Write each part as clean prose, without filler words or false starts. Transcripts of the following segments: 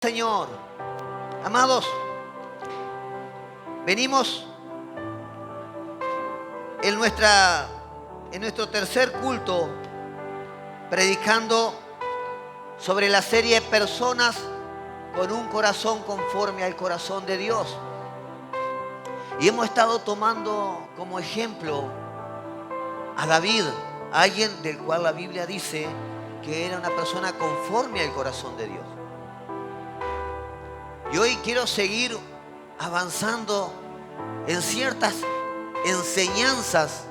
Señor, amados, venimos en nuestro tercer culto predicando sobre la serie Personas con un corazón conforme al corazón de Dios. Y hemos estado tomando como ejemplo a David, alguien del cual la Biblia dice que era una persona conforme al corazón de Dios. Y hoy quiero seguir avanzando en ciertas enseñanzas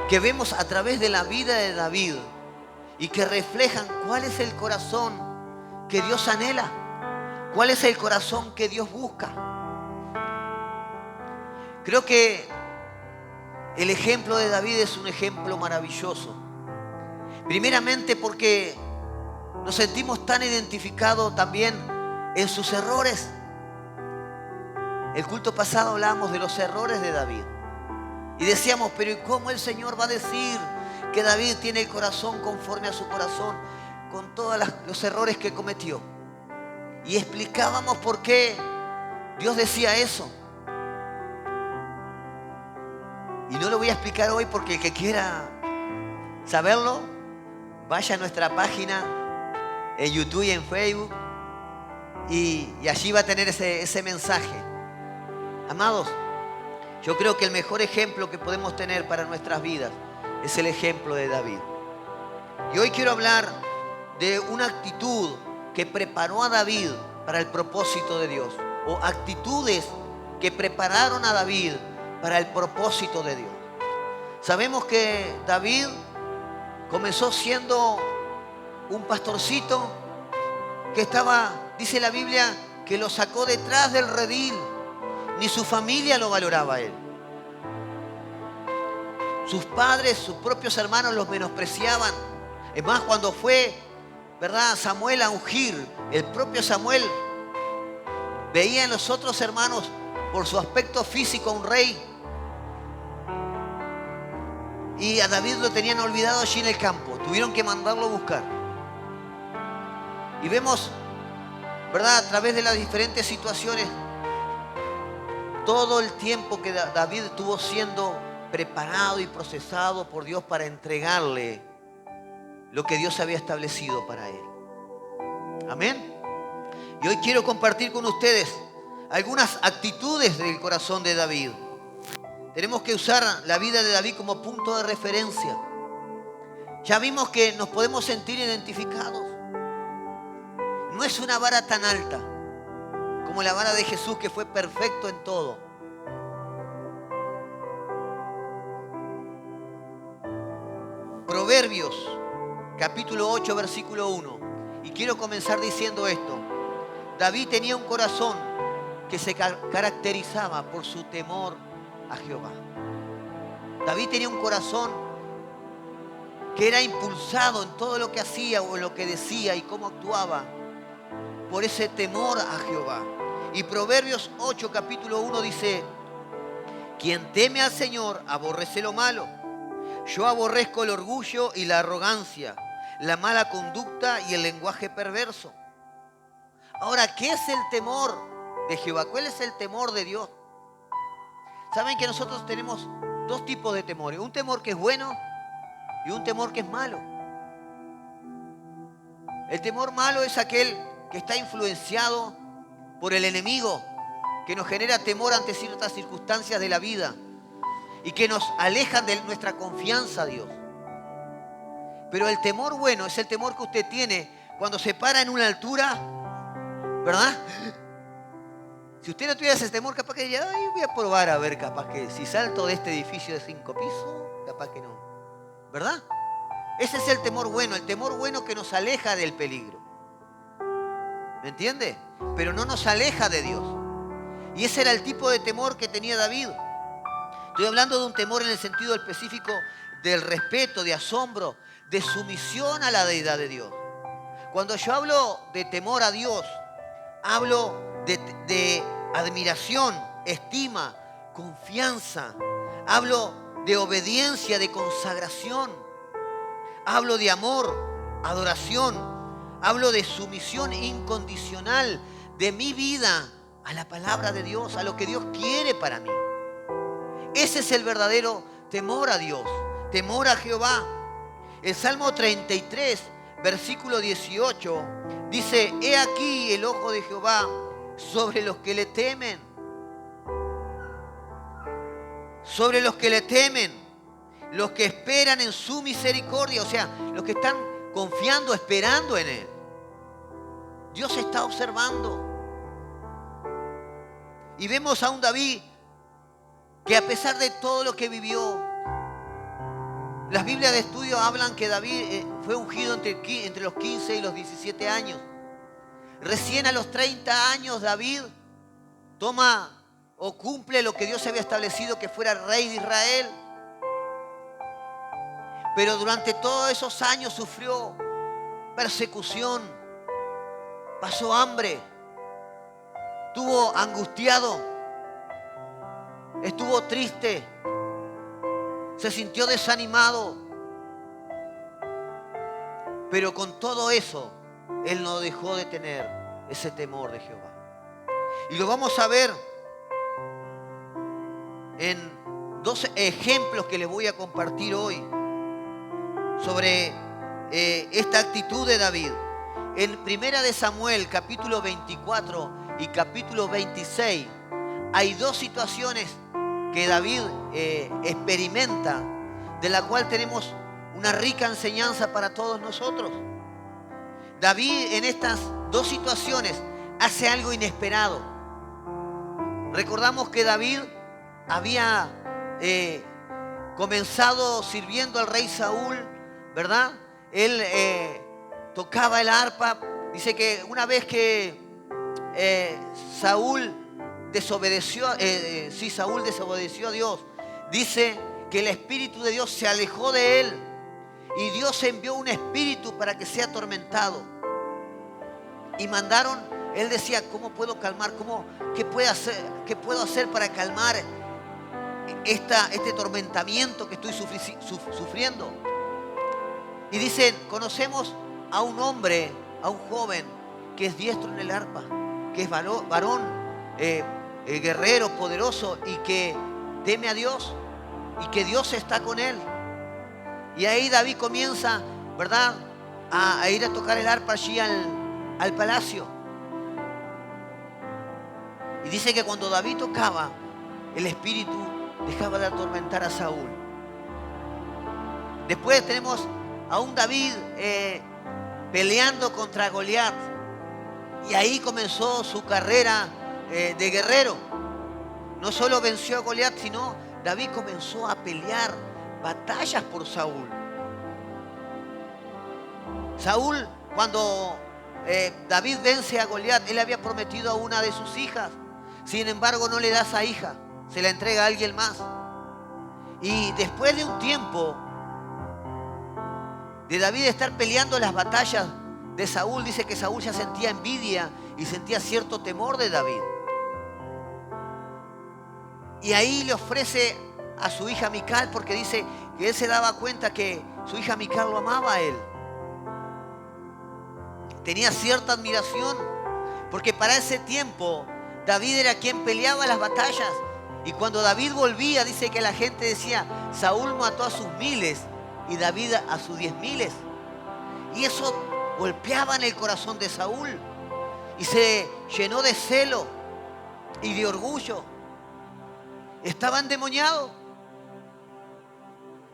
que vemos a través de la vida de David y que reflejan cuál es el corazón que Dios anhela, cuál es el corazón que Dios busca. Creo que el ejemplo de David es un ejemplo maravilloso. Primeramente porque nos sentimos tan identificados también en sus errores. El culto pasado hablábamos de los errores de David. Y decíamos, pero ¿y cómo el Señor va a decir que David tiene el corazón conforme a su corazón con todos los errores que cometió? Y explicábamos por qué Dios decía eso. Y no lo voy a explicar hoy porque el que quiera saberlo, vaya a nuestra página en YouTube y en Facebook. Y allí va a tener ese mensaje. Amados, yo creo que el mejor ejemplo que podemos tener para nuestras vidas es el ejemplo de David. Y hoy quiero hablar de una actitud que preparó a David para el propósito de Dios, o actitudes que prepararon a David para el propósito de Dios. Sabemos que David comenzó siendo un pastorcito que estaba, dice la Biblia, que lo sacó detrás del redil. Ni su familia lo valoraba a él. Sus padres, sus propios hermanos los menospreciaban. Es más, cuando fue, ¿verdad?, Samuel a ungir, el propio Samuel veía en los otros hermanos, por su aspecto físico, a un rey. Y a David lo tenían olvidado allí en el campo. Tuvieron que mandarlo a buscar. Y vemos, ¿verdad?, a través de las diferentes situaciones, todo el tiempo que David estuvo siendo preparado y procesado por Dios para entregarle lo que Dios había establecido para él. Amén. Y hoy quiero compartir con ustedes algunas actitudes del corazón de David. Tenemos que usar la vida de David como punto de referencia. Ya vimos que nos podemos sentir identificados. No es una vara tan alta como la vara de Jesús, que fue perfecto en todo. Proverbios, capítulo 8, versículo 1. Y quiero comenzar diciendo esto. David tenía un corazón que se caracterizaba por su temor a Jehová. David tenía un corazón que era impulsado en todo lo que hacía o en lo que decía y cómo actuaba por ese temor a Jehová. Y Proverbios 8, capítulo 1 dice: quien teme al Señor aborrece lo malo. Yo aborrezco el orgullo y la arrogancia, la mala conducta y el lenguaje perverso. Ahora, ¿qué es el temor de Jehová? ¿Cuál es el temor de Dios? Saben que nosotros tenemos dos tipos de temores. Un temor que es bueno y un temor que es malo. El temor malo es aquel que está influenciado por el enemigo, que nos genera temor ante ciertas circunstancias de la vida y que nos alejan de nuestra confianza a Dios. Pero el temor bueno es el temor que usted tiene cuando se para en una altura, ¿verdad? Si usted no tuviera ese temor, capaz que diría, ay, voy a probar a ver, capaz que si salto de este edificio de 5 pisos, capaz que no. ¿Verdad? Ese es el temor bueno que nos aleja del peligro. ¿Me entiende? Pero no nos aleja de Dios. Y ese era el tipo de temor que tenía David. Estoy hablando de un temor en el sentido específico del respeto, de asombro, de sumisión a la deidad de Dios. Cuando yo hablo de temor a Dios, hablo de admiración, estima, confianza. Hablo de obediencia, de consagración. Hablo de amor, adoración. Hablo de sumisión incondicional de mi vida a la palabra de Dios, a lo que Dios quiere para mí. Ese es el verdadero temor a Dios, temor a Jehová. El Salmo 33, versículo 18, dice: he aquí el ojo de Jehová sobre los que le temen. Sobre los que le temen, los que esperan en su misericordia, o sea, los que están confiando, esperando en Él. Dios está observando. Y vemos a un David que, a pesar de todo lo que vivió, las Biblias de estudio hablan que David fue ungido entre los 15 y los 17 años. Recién a los 30 años David toma o cumple lo que Dios había establecido, que fuera rey de Israel. Pero durante todos esos años sufrió persecución, pasó hambre, estuvo angustiado, estuvo triste, se sintió desanimado. Pero con todo eso, él no dejó de tener ese temor de Jehová. Y lo vamos a ver en dos ejemplos que les voy a compartir hoy sobre esta actitud de David. En Primera de Samuel, capítulo 24 y capítulo 26, hay dos situaciones que David experimenta, de la cual tenemos una rica enseñanza para todos nosotros. David, en estas dos situaciones, hace algo inesperado. Recordamos que David había comenzado sirviendo al rey Saúl, ¿verdad? Él tocaba el arpa. Dice que una vez que Saúl desobedeció a Dios, dice que el Espíritu de Dios se alejó de él y Dios envió un espíritu para que sea atormentado. Y mandaron, él decía: ¿cómo puedo calmar? ¿Qué puedo hacer para calmar este tormentamiento que estoy sufriendo? Y dicen: conocemos a un hombre, a un joven que es diestro en el arpa, que es varón, guerrero, poderoso, y que teme a Dios y que Dios está con él. Y ahí David comienza, ¿verdad?, a ir a tocar el arpa allí al palacio. Y dice que cuando David tocaba, el espíritu dejaba de atormentar a Saúl. Después tenemos a un David peleando contra Goliat. Y ahí comenzó su carrera de guerrero. No solo venció a Goliat, sino David comenzó a pelear batallas por Saúl. Saúl, cuando David vence a Goliat, él había prometido a una de sus hijas. Sin embargo, no le da esa hija, se la entrega a alguien más. Y después de un tiempo de David estar peleando las batallas de Saúl, dice que Saúl ya sentía envidia y sentía cierto temor de David. Y ahí le ofrece a su hija Mical, porque dice que él se daba cuenta que su hija Mical lo amaba a él. Tenía cierta admiración, porque para ese tiempo David era quien peleaba las batallas. Y cuando David volvía, dice que la gente decía: Saúl mató a sus miles y David a sus 10.000. Y eso golpeaba en el corazón de Saúl y se llenó de celo y de orgullo. Estaba endemoniado,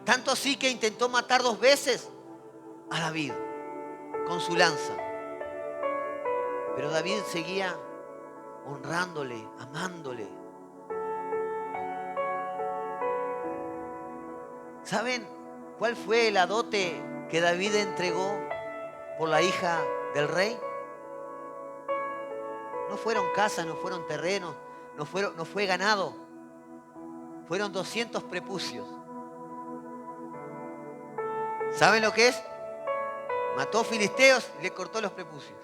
tanto así que intentó matar 2 veces a David con su lanza. Pero David seguía honrándole, amándole. ¿Saben cuál fue la dote que David entregó por la hija del rey? No fueron casas, no fueron terrenos, no fue ganado. Fueron 200 prepucios. ¿Saben lo que es? Mató filisteos y le cortó los prepucios.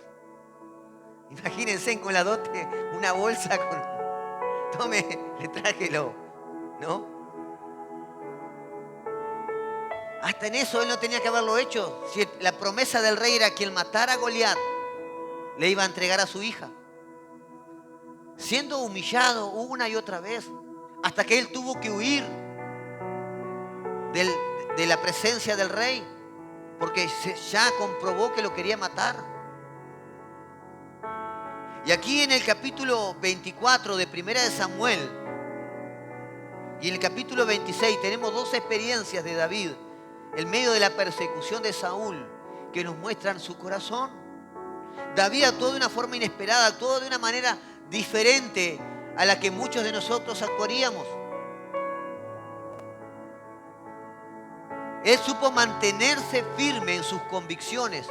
Imagínense con la dote, una bolsa con... Tome, le trájelo, ¿no? Hasta en eso él no tenía que haberlo hecho. Si la promesa del rey era que el matara a Goliat, le iba a entregar a su hija. Siendo humillado una y otra vez, hasta que él tuvo que huir de la presencia del rey, porque ya comprobó que lo quería matar. Y aquí en el capítulo 24 de Primera de Samuel y en el capítulo 26 tenemos dos experiencias de David en medio de la persecución de Saúl que nos muestran su corazón. David actuó de una forma inesperada, actuó de una manera diferente a la que muchos de nosotros actuaríamos. Él supo mantenerse firme en sus convicciones,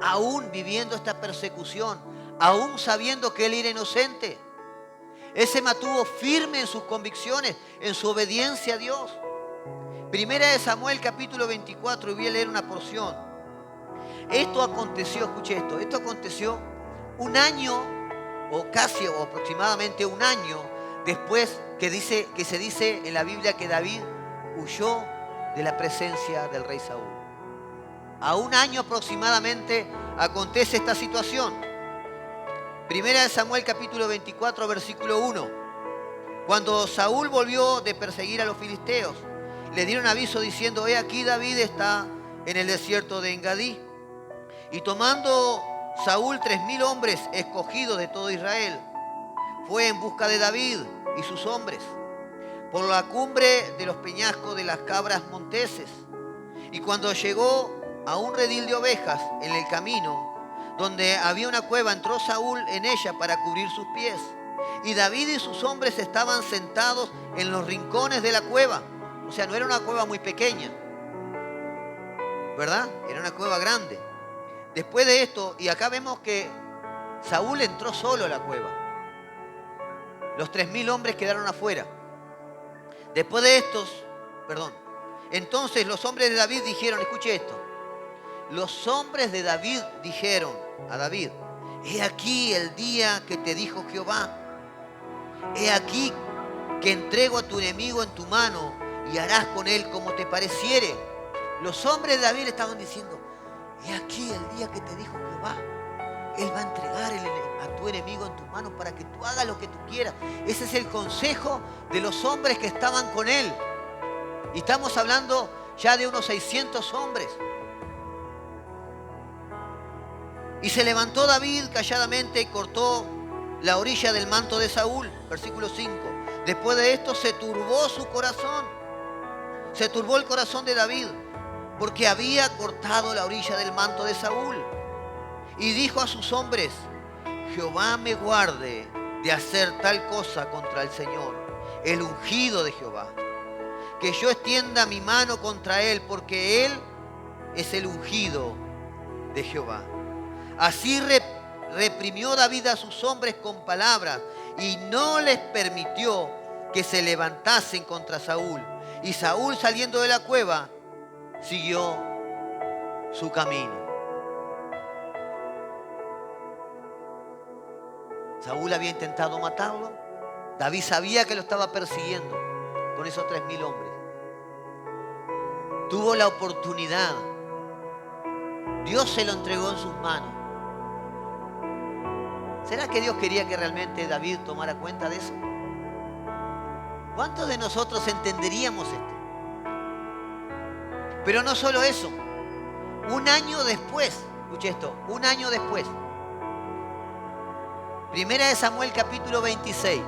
aún viviendo esta persecución, aún sabiendo que él era inocente. Él se mantuvo firme en sus convicciones, en su obediencia a Dios. Primera de Samuel capítulo 24, y voy a leer una porción. Esto aconteció, escuche esto aconteció un año, o casi, o aproximadamente un año, después que se dice en la Biblia que David huyó de la presencia del rey Saúl. A un año aproximadamente acontece esta situación. Primera de Samuel capítulo 24, versículo 1. Cuando Saúl volvió de perseguir a los filisteos, le dieron aviso diciendo: he aquí David está en el desierto de Engadí. Y tomando Saúl 3,000 hombres escogidos de todo Israel, fue en busca de David y sus hombres por la cumbre de los peñascos de las cabras monteses. Y cuando llegó a un redil de ovejas en el camino, donde había una cueva, entró Saúl en ella para cubrir sus pies. Y David y sus hombres estaban sentados en los rincones de la cueva. O sea, no era una cueva muy pequeña, ¿verdad? Era una cueva grande. Después de esto, y acá vemos que Saúl entró solo a la cueva. Los 3,000 hombres quedaron afuera. Después de entonces los hombres de David dijeron, escuche esto. Los hombres de David dijeron a David: he aquí el día que te dijo Jehová. He aquí que entrego a tu enemigo en tu mano y harás con él como te pareciere. Los hombres de David estaban diciendo: he aquí el día que te dijo Jehová. Él va a entregar a tu enemigo en tu mano para que tú hagas lo que tú quieras. Ese es el consejo de los hombres que estaban con él. Y estamos hablando ya de unos 600 hombres. Y se levantó David calladamente y cortó la orilla del manto de Saúl. Versículo 5. Después de esto se turbó su corazón. Se turbó el corazón de David, porque había cortado la orilla del manto de Saúl. Y dijo a sus hombres: Jehová me guarde de hacer tal cosa contra el Señor, el ungido de Jehová, que yo extienda mi mano contra él, porque él es el ungido de Jehová. Así reprimió David a sus hombres con palabras y no les permitió que se levantasen contra Saúl. Y Saúl, saliendo de la cueva, siguió su camino. Saúl había intentado matarlo. David sabía que lo estaba persiguiendo con esos 3,000 hombres. Tuvo la oportunidad. Dios se lo entregó en sus manos. ¿Será que Dios quería que realmente David tomara cuenta de eso? ¿Cuántos de nosotros entenderíamos esto? Pero no solo eso. Un año después, escuche esto, un año después, Primera de Samuel capítulo 26.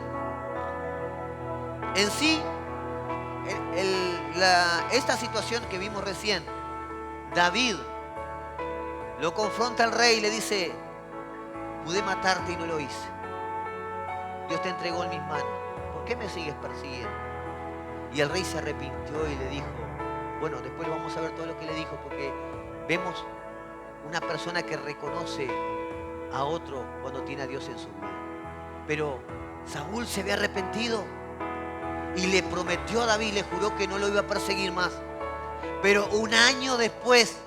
En sí, esta situación que vimos recién, David lo confronta al rey y le dice: pude matarte y no lo hice. Dios te entregó en mis manos. ¿Por qué me sigues persiguiendo? Y el rey se arrepintió y le dijo, bueno, después vamos a ver todo lo que le dijo, porque vemos una persona que reconoce a otro cuando tiene a Dios en su vida. Pero Saúl se había arrepentido y le prometió a David, le juró que no lo iba a perseguir más. Pero un año después,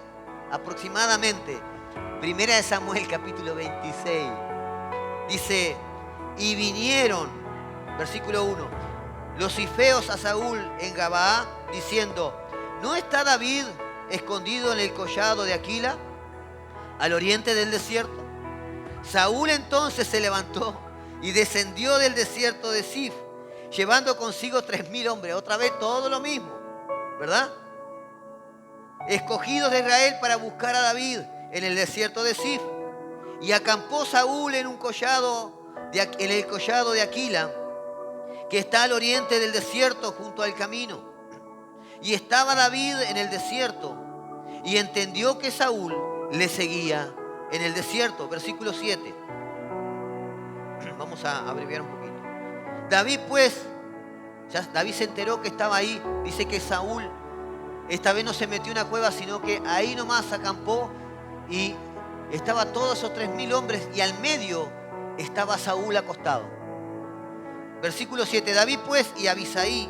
aproximadamente, Primera de Samuel capítulo 26, dice: y vinieron, versículo 1, los ifeos a Saúl en Gabaa, diciendo: ¿no está David escondido en el collado de Aquila, al oriente del desierto? Saúl entonces se levantó y descendió del desierto de Zif, llevando consigo 3.000 hombres. Otra vez todo lo mismo, ¿verdad? Escogidos de Israel para buscar a David en el desierto de Zif. Y acampó Saúl en el collado de Aquila, que está al oriente del desierto junto al camino. Y estaba David en el desierto y entendió que Saúl le seguía en el desierto. Versículo 7. Vamos a abreviar un poquito. David David se enteró que estaba ahí. Dice que Saúl esta vez no se metió en una cueva, sino que ahí nomás acampó y estaba todos esos 3.000 hombres y al medio estaba Saúl acostado. Versículo 7. David pues y Abisai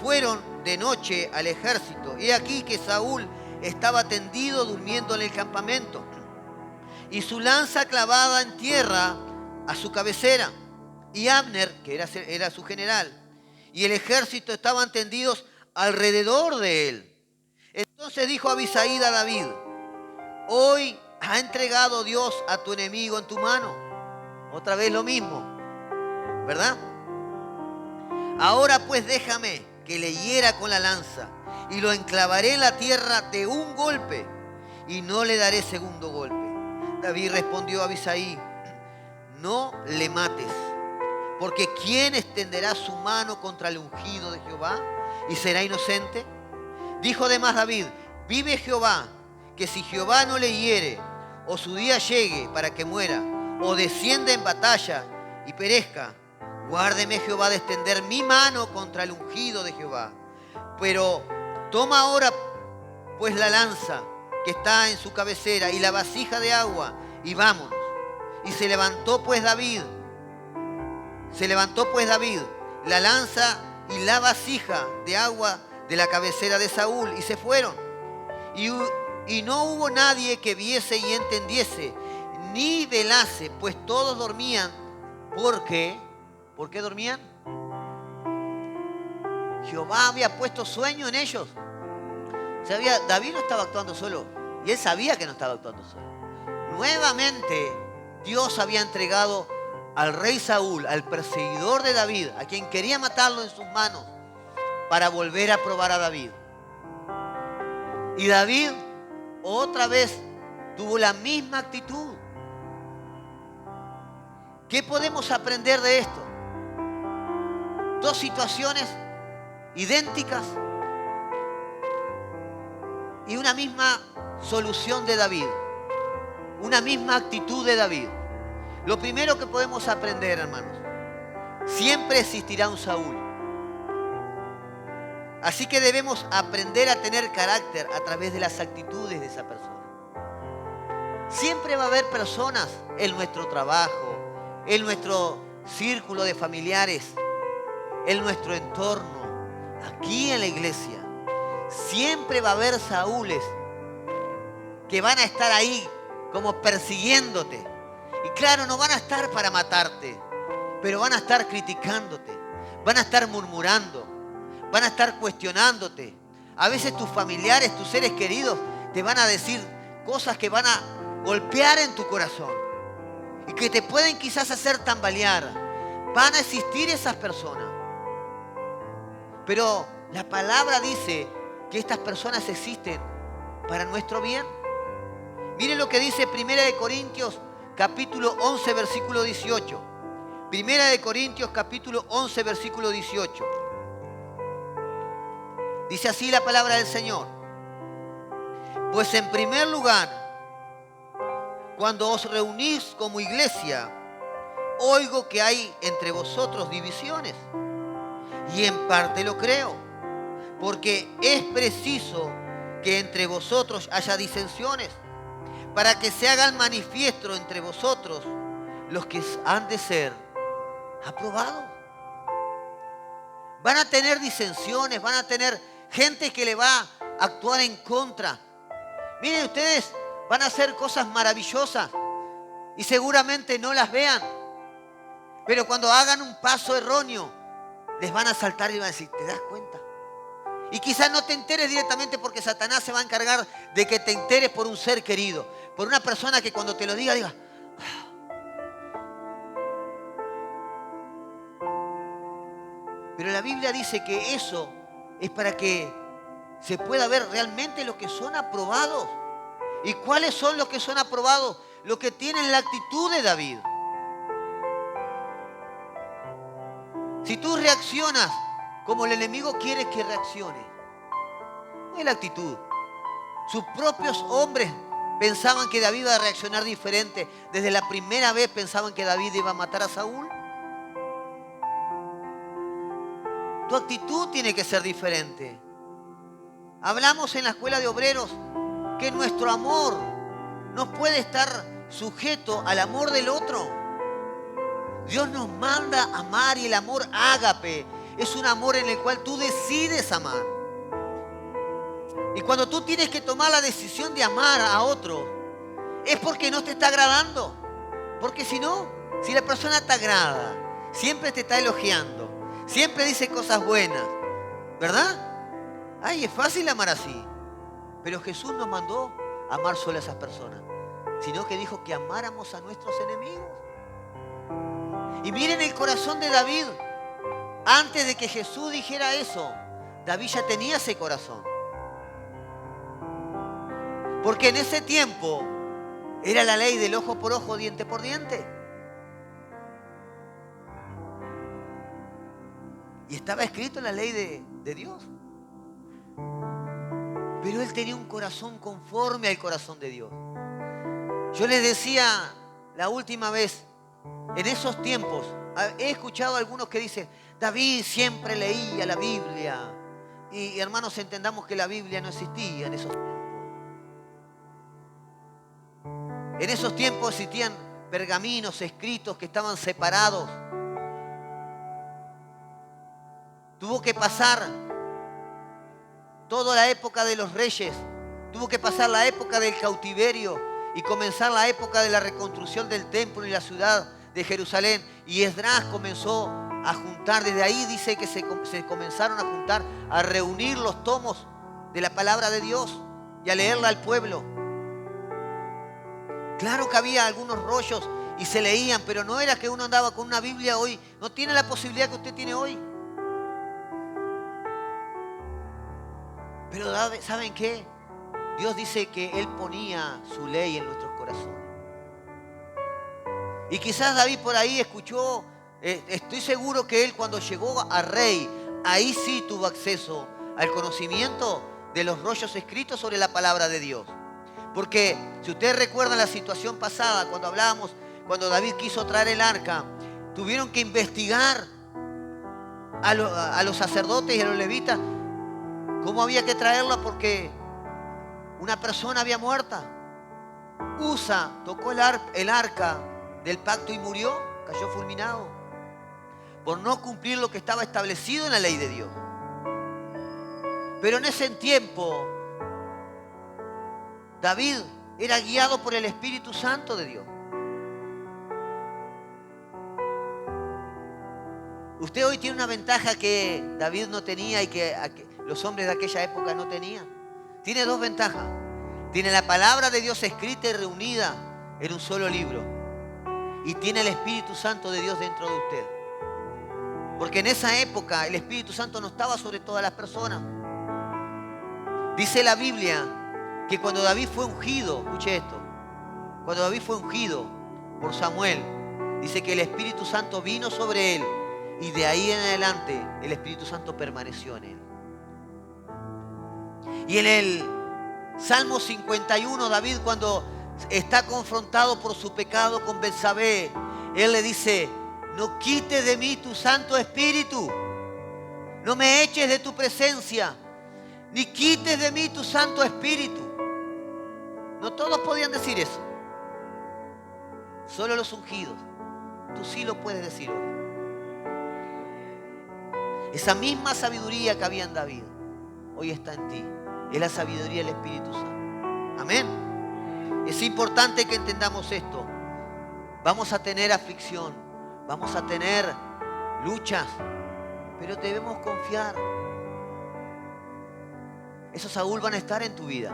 fueron de noche al ejército. Y aquí que Saúl estaba tendido durmiendo en el campamento y su lanza clavada en tierra a su cabecera. Y Abner, que era su general, y el ejército estaban tendidos alrededor de él. Entonces dijo Abisai a David: hoy ha entregado Dios a tu enemigo en tu mano. Otra vez lo mismo, ¿verdad? Ahora pues déjame que le hiera con la lanza y lo enclavaré en la tierra de un golpe y no le daré segundo golpe. David respondió a Abisai: no le mates, porque ¿quién extenderá su mano contra el ungido de Jehová y será inocente? Dijo además David: vive Jehová, que si Jehová no le hiere, o su día llegue para que muera, o descienda en batalla y perezca, guárdeme Jehová de extender mi mano contra el ungido de Jehová. Pero toma ahora pues la lanza que está en su cabecera y la vasija de agua y vámonos. Y se levantó pues David, la lanza y la vasija de agua de la cabecera de Saúl, y se fueron. Y no hubo nadie que viese y entendiese, ni velase, pues todos dormían. ¿Por qué? ¿Por qué dormían? Jehová había puesto sueño en ellos. David no estaba actuando solo, y él sabía que no estaba actuando solo. Nuevamente, Dios había entregado al rey Saúl, al perseguidor de David, a quien quería matarlo en sus manos, para volver a probar a David. Y David otra vez tuvo la misma actitud. ¿Qué podemos aprender de esto? Dos situaciones idénticas y una misma solución de David, una misma actitud de David. Lo primero que podemos aprender, hermanos: siempre existirá un Saúl. Así que debemos aprender a tener carácter a través de las actitudes de esa persona. Siempre va a haber personas en nuestro trabajo, en nuestro círculo de familiares, en nuestro entorno, aquí en la iglesia. Siempre va a haber Saúles que van a estar ahí como persiguiéndote. Y claro, no van a estar para matarte, pero van a estar criticándote, van a estar murmurando, van a estar cuestionándote. A veces tus familiares, tus seres queridos, te van a decir cosas que van a golpear en tu corazón y que te pueden quizás hacer tambalear. Van a existir esas personas. Pero la palabra dice que estas personas existen para nuestro bien. Miren lo que dice 1 Corintios capítulo 11, versículo 18. 1 Corintios capítulo 11, versículo 18. Dice así la palabra del Señor: pues en primer lugar, cuando os reunís como iglesia, oigo que hay entre vosotros divisiones. Y en parte lo creo, porque es preciso que entre vosotros haya disensiones, para que se hagan manifiesto entre vosotros los que han de ser aprobados. Van a tener disensiones, van a tener gente que le va a actuar en contra. Miren, ustedes van a hacer cosas maravillosas y seguramente no las vean, pero cuando hagan un paso erróneo, les van a saltar y van a decir: ¿te das cuenta? Y quizás no te enteres directamente porque Satanás se va a encargar de que te enteres por un ser querido, por una persona que cuando te lo diga, diga. Pero la Biblia dice que eso es para que se pueda ver realmente los que son aprobados. ¿Y cuáles son los que son aprobados? Los que tienen la actitud de David. Si tú reaccionas como el enemigo quiere que reaccione, no es la actitud. Sus propios hombres pensaban que David iba a reaccionar diferente. Desde la primera vez pensaban que David iba a matar a Saúl. Tu actitud tiene que ser diferente. Hablamos en la escuela de obreros que nuestro amor no puede estar sujeto al amor del otro. Dios nos manda a amar y el amor ágape es un amor en el cual tú decides amar. Y cuando tú tienes que tomar la decisión de amar a otro, es porque no te está agradando. Porque si no, si la persona te agrada, siempre te está elogiando, siempre dice cosas buenas, ¿verdad? Ay, es fácil amar así. Pero Jesús nos mandó a amar solo a esas personas, sino que dijo que amáramos a nuestros enemigos. Y miren el corazón de David. Antes de que Jesús dijera eso, David ya tenía ese corazón. Porque en ese tiempo era la ley del ojo por ojo, diente por diente. Y estaba escrito en la ley de Dios. Pero él tenía un corazón conforme al corazón de Dios. Yo les decía la última vez, en esos tiempos, he escuchado a algunos que dicen, David siempre leía la Biblia. Y hermanos, entendamos que la Biblia no existía en esos tiempos. En esos tiempos existían pergaminos escritos que estaban separados. Tuvo que pasar toda la época de los reyes. Tuvo que pasar la época del cautiverio y comenzar la época de la reconstrucción del templo y la ciudad de Jerusalén. Y Esdras comenzó a juntar, desde ahí dice que se comenzaron a juntar, a reunir los tomos de la palabra de Dios y a leerla al pueblo. Claro que había algunos rollos y se leían, pero no era que uno andaba con una Biblia hoy. No tiene la posibilidad que usted tiene hoy. Pero ¿saben qué? Dios dice que Él ponía su ley en nuestros corazones. Y quizás David por ahí escuchó, estoy seguro que él cuando llegó a rey, ahí sí tuvo acceso al conocimiento de los rollos escritos sobre la palabra de Dios. Porque si ustedes recuerdan la situación pasada, cuando hablábamos, cuando David quiso traer el arca, tuvieron que investigar a los sacerdotes y a los levitas cómo había que traerla porque una persona había muerta. Usa tocó el arca del pacto y murió, cayó fulminado, por no cumplir lo que estaba establecido en la ley de Dios. Pero en ese tiempo, David era guiado por el Espíritu Santo de Dios. Usted hoy tiene una ventaja que David no tenía y que los hombres de aquella época no tenían. Tiene dos ventajas. Tiene la palabra de Dios escrita y reunida en un solo libro. Y tiene el Espíritu Santo de Dios dentro de usted. Porque en esa época el Espíritu Santo no estaba sobre todas las personas. Dice la Biblia que cuando David fue ungido, escuche esto, cuando David fue ungido por Samuel, dice que el Espíritu Santo vino sobre él y de ahí en adelante el Espíritu Santo permaneció en él. Y en el Salmo 51, David cuando está confrontado por su pecado con Betsabé, él le dice, no quites de mí tu Santo Espíritu, no me eches de tu presencia, ni quites de mí tu Santo Espíritu. No todos podían decir eso, solo los ungidos. Tú sí lo puedes decir hoy. Esa misma sabiduría que había en David hoy está en ti. Es la sabiduría del Espíritu Santo. Amén. Es importante que entendamos esto. Vamos a tener aflicción, vamos a tener luchas, pero debemos confiar. esos Saúl van a estar en tu vida,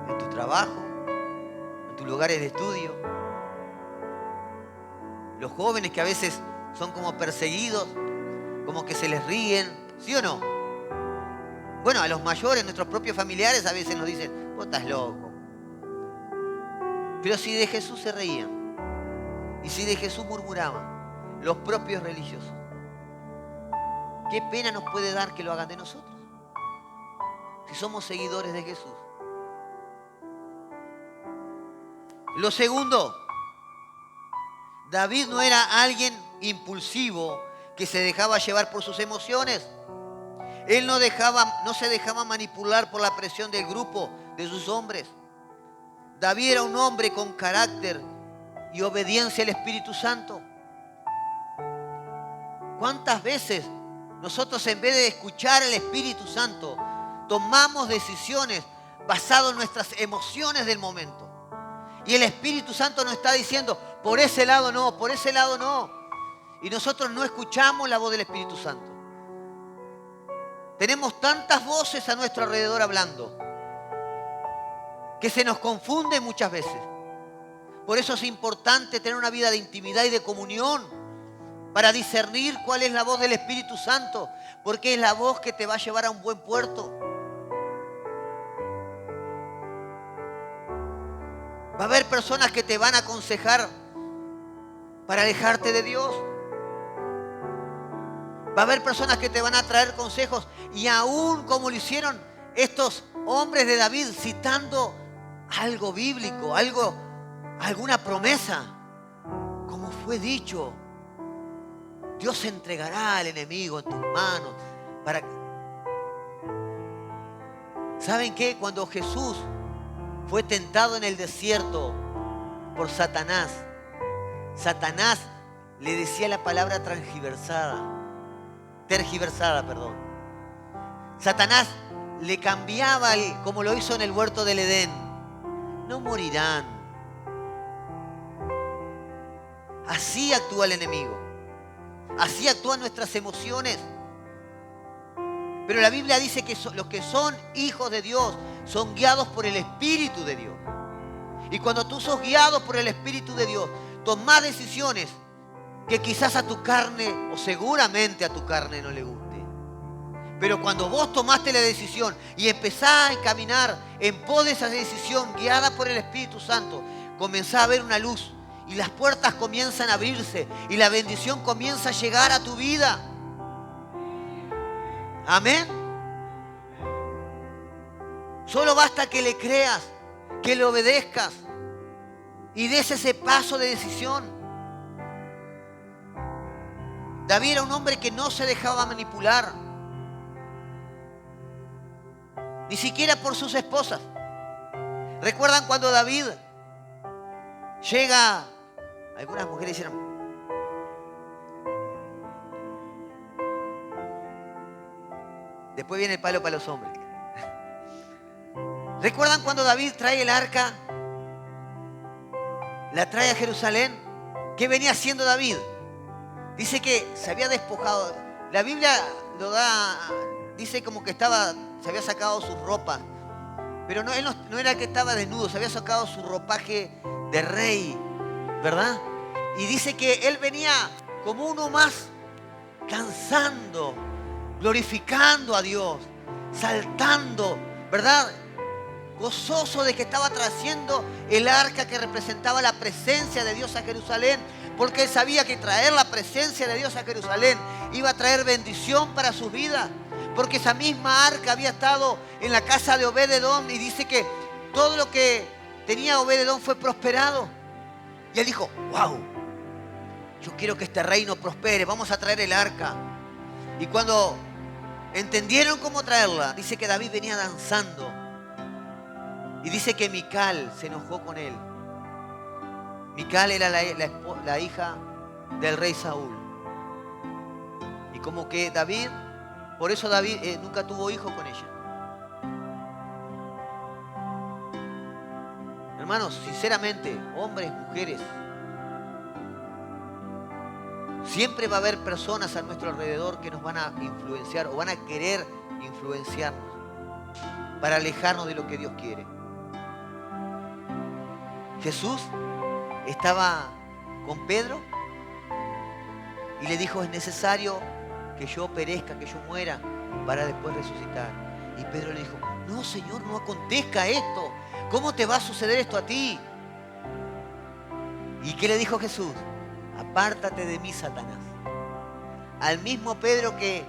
en tu trabajo, en tus lugares de estudio. Los jóvenes que a veces son como perseguidos, como que se les ríen, ¿sí o no? Bueno, a los mayores, nuestros propios familiares a veces nos dicen, vos estás loco. Pero si de Jesús se reían, y si de Jesús murmuraban, los propios religiosos, ¿qué pena nos puede dar que lo hagan de nosotros? Si somos seguidores de Jesús. Lo segundo, David no era alguien impulsivo que se dejaba llevar por sus emociones. Él no se dejaba manipular por la presión del grupo, de sus hombres. David era un hombre con carácter y obediencia al Espíritu Santo. ¿Cuántas veces nosotros, en vez de escuchar al Espíritu Santo, tomamos decisiones basadas en nuestras emociones del momento? Y el Espíritu Santo nos está diciendo, por ese lado no, por ese lado no. Y nosotros no escuchamos la voz del Espíritu Santo. Tenemos tantas voces a nuestro alrededor hablando que se nos confunde muchas veces. Por eso es importante tener una vida de intimidad y de comunión para discernir cuál es la voz del Espíritu Santo, porque es la voz que te va a llevar a un buen puerto. Va a haber personas que te van a aconsejar para alejarte de Dios. Va a haber personas que te van a traer consejos, y aún como lo hicieron estos hombres de David, citando algo bíblico, alguna promesa, como fue dicho, Dios entregará al enemigo en tus manos. ¿Saben qué? Cuando Jesús fue tentado en el desierto por Satanás, Satanás le decía la palabra tergiversada. Satanás le cambiaba, como lo hizo en el huerto del Edén. No morirán. Así actúa el enemigo. Así actúan nuestras emociones. Pero la Biblia dice que los que son hijos de Dios son guiados por el Espíritu de Dios. Y cuando tú sos guiado por el Espíritu de Dios, tomás decisiones que quizás a tu carne, o seguramente a tu carne, no le guste. Pero cuando vos tomaste la decisión y empezás a encaminar en pos de esa decisión guiada por el Espíritu Santo, comenzás a ver una luz y las puertas comienzan a abrirse y la bendición comienza a llegar a tu vida. Amén. Solo basta que le creas, que le obedezcas y des ese paso de decisión. David era un hombre que no se dejaba manipular, ni siquiera por sus esposas. ¿Recuerdan cuando David llega? Algunas mujeres dijeron, después viene el palo para los hombres. ¿Recuerdan cuando David trae el arca? La trae a Jerusalén. ¿Qué venía haciendo David? Dice que se había despojado. La Biblia lo da, dice como que se había sacado sus ropas. Pero él no era que estaba desnudo, se había sacado su ropaje de rey, ¿verdad? Y dice que él venía como uno más, danzando, glorificando a Dios, saltando, ¿verdad? Gozoso de que estaba trayendo el arca que representaba la presencia de Dios a Jerusalén, porque él sabía que traer la presencia de Dios a Jerusalén iba a traer bendición para sus vidas, porque esa misma arca había estado en la casa de Obed-Edom, y dice que todo lo que tenía Obed-Edom fue prosperado. Y él dijo, wow, yo quiero que este reino prospere, vamos a traer el arca. Y cuando entendieron cómo traerla, dice que David venía danzando. Y dice que Mical se enojó con él. Mical era la hija del rey Saúl. Y como que David, por eso David nunca tuvo hijo con ella. Hermanos, sinceramente, hombres, mujeres, siempre va a haber personas a nuestro alrededor que nos van a influenciar o van a querer influenciarnos. para alejarnos de lo que Dios quiere. Jesús estaba con Pedro y le dijo: es necesario que yo perezca, que yo muera, para después resucitar. Y Pedro le dijo: no, Señor, no acontezca esto. ¿Cómo te va a suceder esto a ti? ¿Y qué le dijo Jesús? Apártate de mí, Satanás. Al mismo Pedro que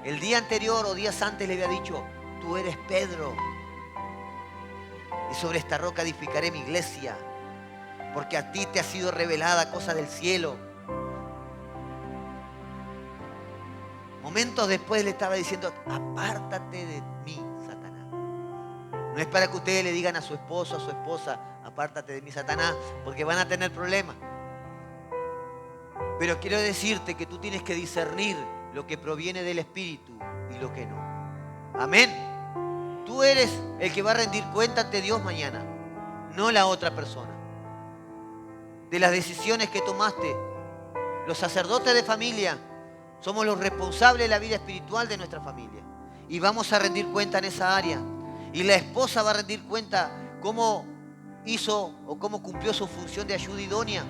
el día anterior o días antes le había dicho: tú eres Pedro, y sobre esta roca edificaré mi iglesia, porque a ti te ha sido revelada cosa del cielo. Momentos después le estaba diciendo: apártate de mí, Satanás. No es para que ustedes le digan a su esposo, a su esposa: apártate de mí, Satanás, porque van a tener problemas. Pero quiero decirte que tú tienes que discernir lo que proviene del Espíritu y lo que no. Amén. Tú eres el que va a rendir cuenta ante Dios mañana, no la otra persona. De las decisiones que tomaste. Los sacerdotes de familia somos los responsables de la vida espiritual de nuestra familia. Y vamos a rendir cuenta en esa área. Y la esposa va a rendir cuenta cómo hizo o cómo cumplió su función de ayuda idónea.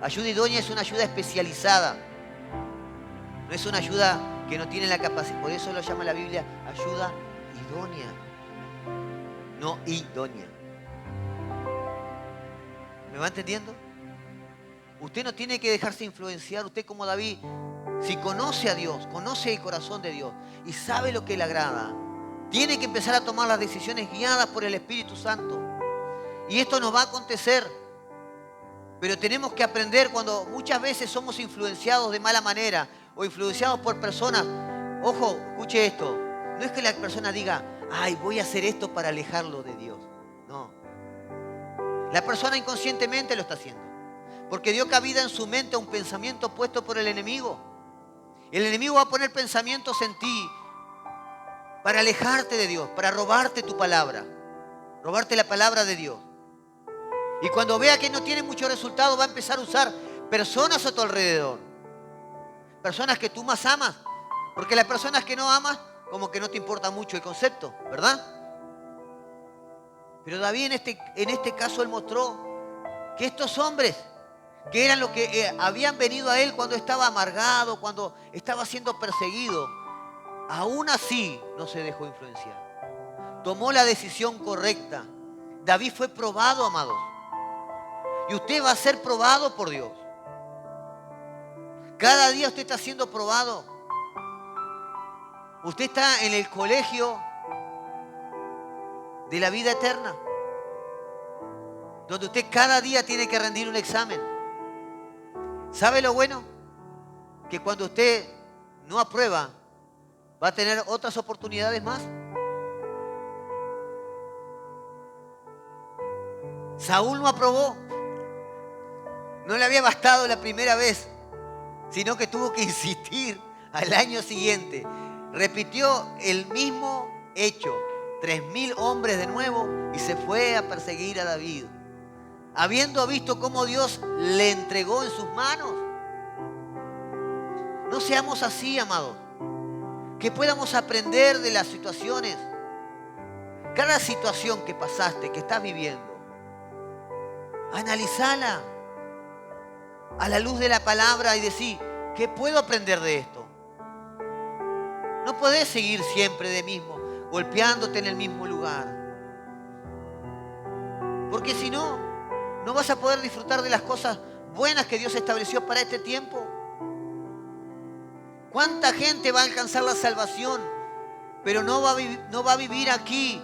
Ayuda idónea es una ayuda especializada. No es una ayuda que no tiene la capacidad. Por eso lo llama la Biblia ayuda idónea. No idónea. ¿Me va entendiendo? Usted no tiene que dejarse influenciar. Usted, como David, si conoce a Dios, conoce el corazón de Dios y sabe lo que le agrada, tiene que empezar a tomar las decisiones guiadas por el Espíritu Santo. Y esto nos va a acontecer. Pero tenemos que aprender cuando muchas veces somos influenciados de mala manera o influenciados por personas. Ojo, escuche esto. No es que la persona diga: ay, voy a hacer esto para alejarlo de Dios. No. La persona inconscientemente lo está haciendo. Porque dio cabida en su mente a un pensamiento puesto por el enemigo. El enemigo va a poner pensamientos en ti para alejarte de Dios, para robarte tu palabra. Robarte la palabra de Dios. Y cuando vea que no tiene mucho resultado, va a empezar a usar personas a tu alrededor. Personas que tú más amas. Porque las personas que no amas, como que no te importa mucho el concepto, ¿verdad? Pero David en este caso él mostró que estos hombres, que eran los que habían venido a él cuando estaba amargado, cuando estaba siendo perseguido, aún así no se dejó influenciar. Tomó la decisión correcta. David fue probado, amados. Y usted va a ser probado por Dios. Cada día usted está siendo probado. Usted está en el colegio de la vida eterna, donde usted cada día tiene que rendir un examen. ¿Sabe lo bueno? Que cuando usted no aprueba, va a tener otras oportunidades más. Saúl no aprobó. No le había bastado la primera vez, sino que tuvo que insistir al año siguiente. Repitió el mismo hecho. 3.000 hombres de nuevo y se fue a perseguir a David. Habiendo visto cómo Dios le entregó en sus manos. No seamos así, amados. Que podamos aprender de las situaciones. Cada situación que pasaste, que estás viviendo, analizala a la luz de la palabra y decir: ¿qué puedo aprender de esto? No podés seguir siempre de mismo, golpeándote en el mismo lugar. Porque si no, no vas a poder disfrutar de las cosas buenas que Dios estableció para este tiempo. ¿Cuánta gente va a alcanzar la salvación, pero no va a vivir aquí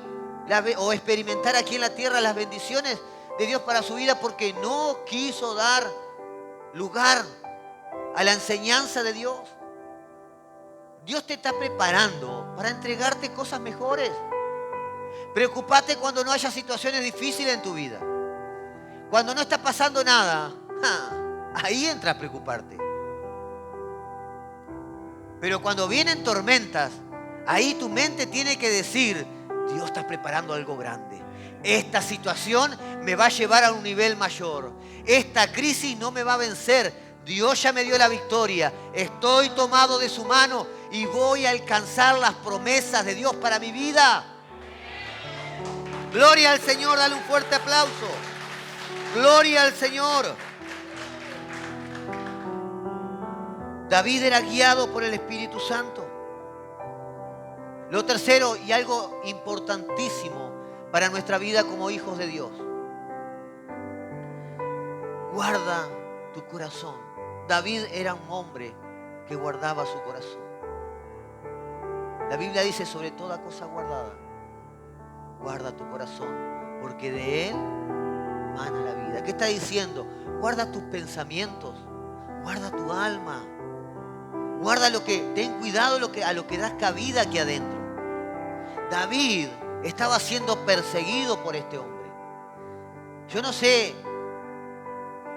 o experimentar aquí en la tierra las bendiciones de Dios para su vida porque no quiso dar lugar a la enseñanza de Dios? Dios te está preparando para entregarte cosas mejores. Preocúpate cuando no haya situaciones difíciles en tu vida. Cuando no está pasando nada, ahí entra a preocuparte. Pero cuando vienen tormentas, ahí tu mente tiene que decir: Dios está preparando algo grande. Esta situación me va a llevar a un nivel mayor. Esta crisis no me va a vencer. Dios ya me dio la victoria. Estoy tomado de su mano y voy a alcanzar las promesas de Dios para mi vida. Gloria al Señor, dale un fuerte aplauso. Gloria al Señor. David era guiado por el Espíritu Santo. Lo tercero, y algo importantísimo para nuestra vida como hijos de Dios: guarda tu corazón. David era un hombre que guardaba su corazón. La Biblia dice: sobre toda cosa guardada, guarda tu corazón, porque de él mana la vida. ¿Qué está diciendo? Guarda tus pensamientos, guarda tu alma, guarda ten cuidado a lo que das cabida aquí adentro. David estaba siendo perseguido por este hombre. Yo no sé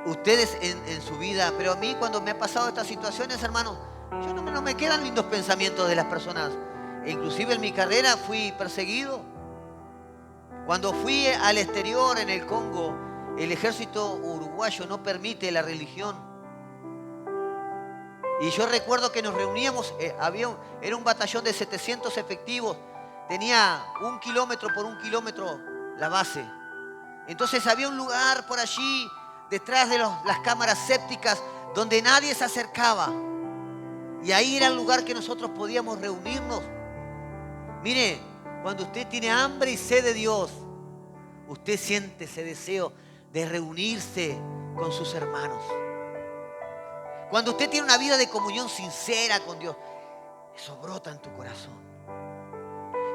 ustedes en su vida, pero a mí cuando me ha pasado estas situaciones, hermanos, yo no me quedan lindos pensamientos de las personas. Inclusive en mi carrera fui perseguido. Cuando fui al exterior en el Congo, el ejército uruguayo no permite la religión. Y yo recuerdo que nos reuníamos, era un batallón de 700 efectivos, tenía 1 kilómetro por 1 kilómetro la base. Entonces había un lugar por allí, detrás de las cámaras sépticas, donde nadie se acercaba. Y ahí era el lugar que nosotros podíamos reunirnos. Mire, cuando usted tiene hambre y sed de Dios, usted siente ese deseo de reunirse con sus hermanos. Cuando usted tiene una vida de comunión sincera con Dios, eso brota en tu corazón.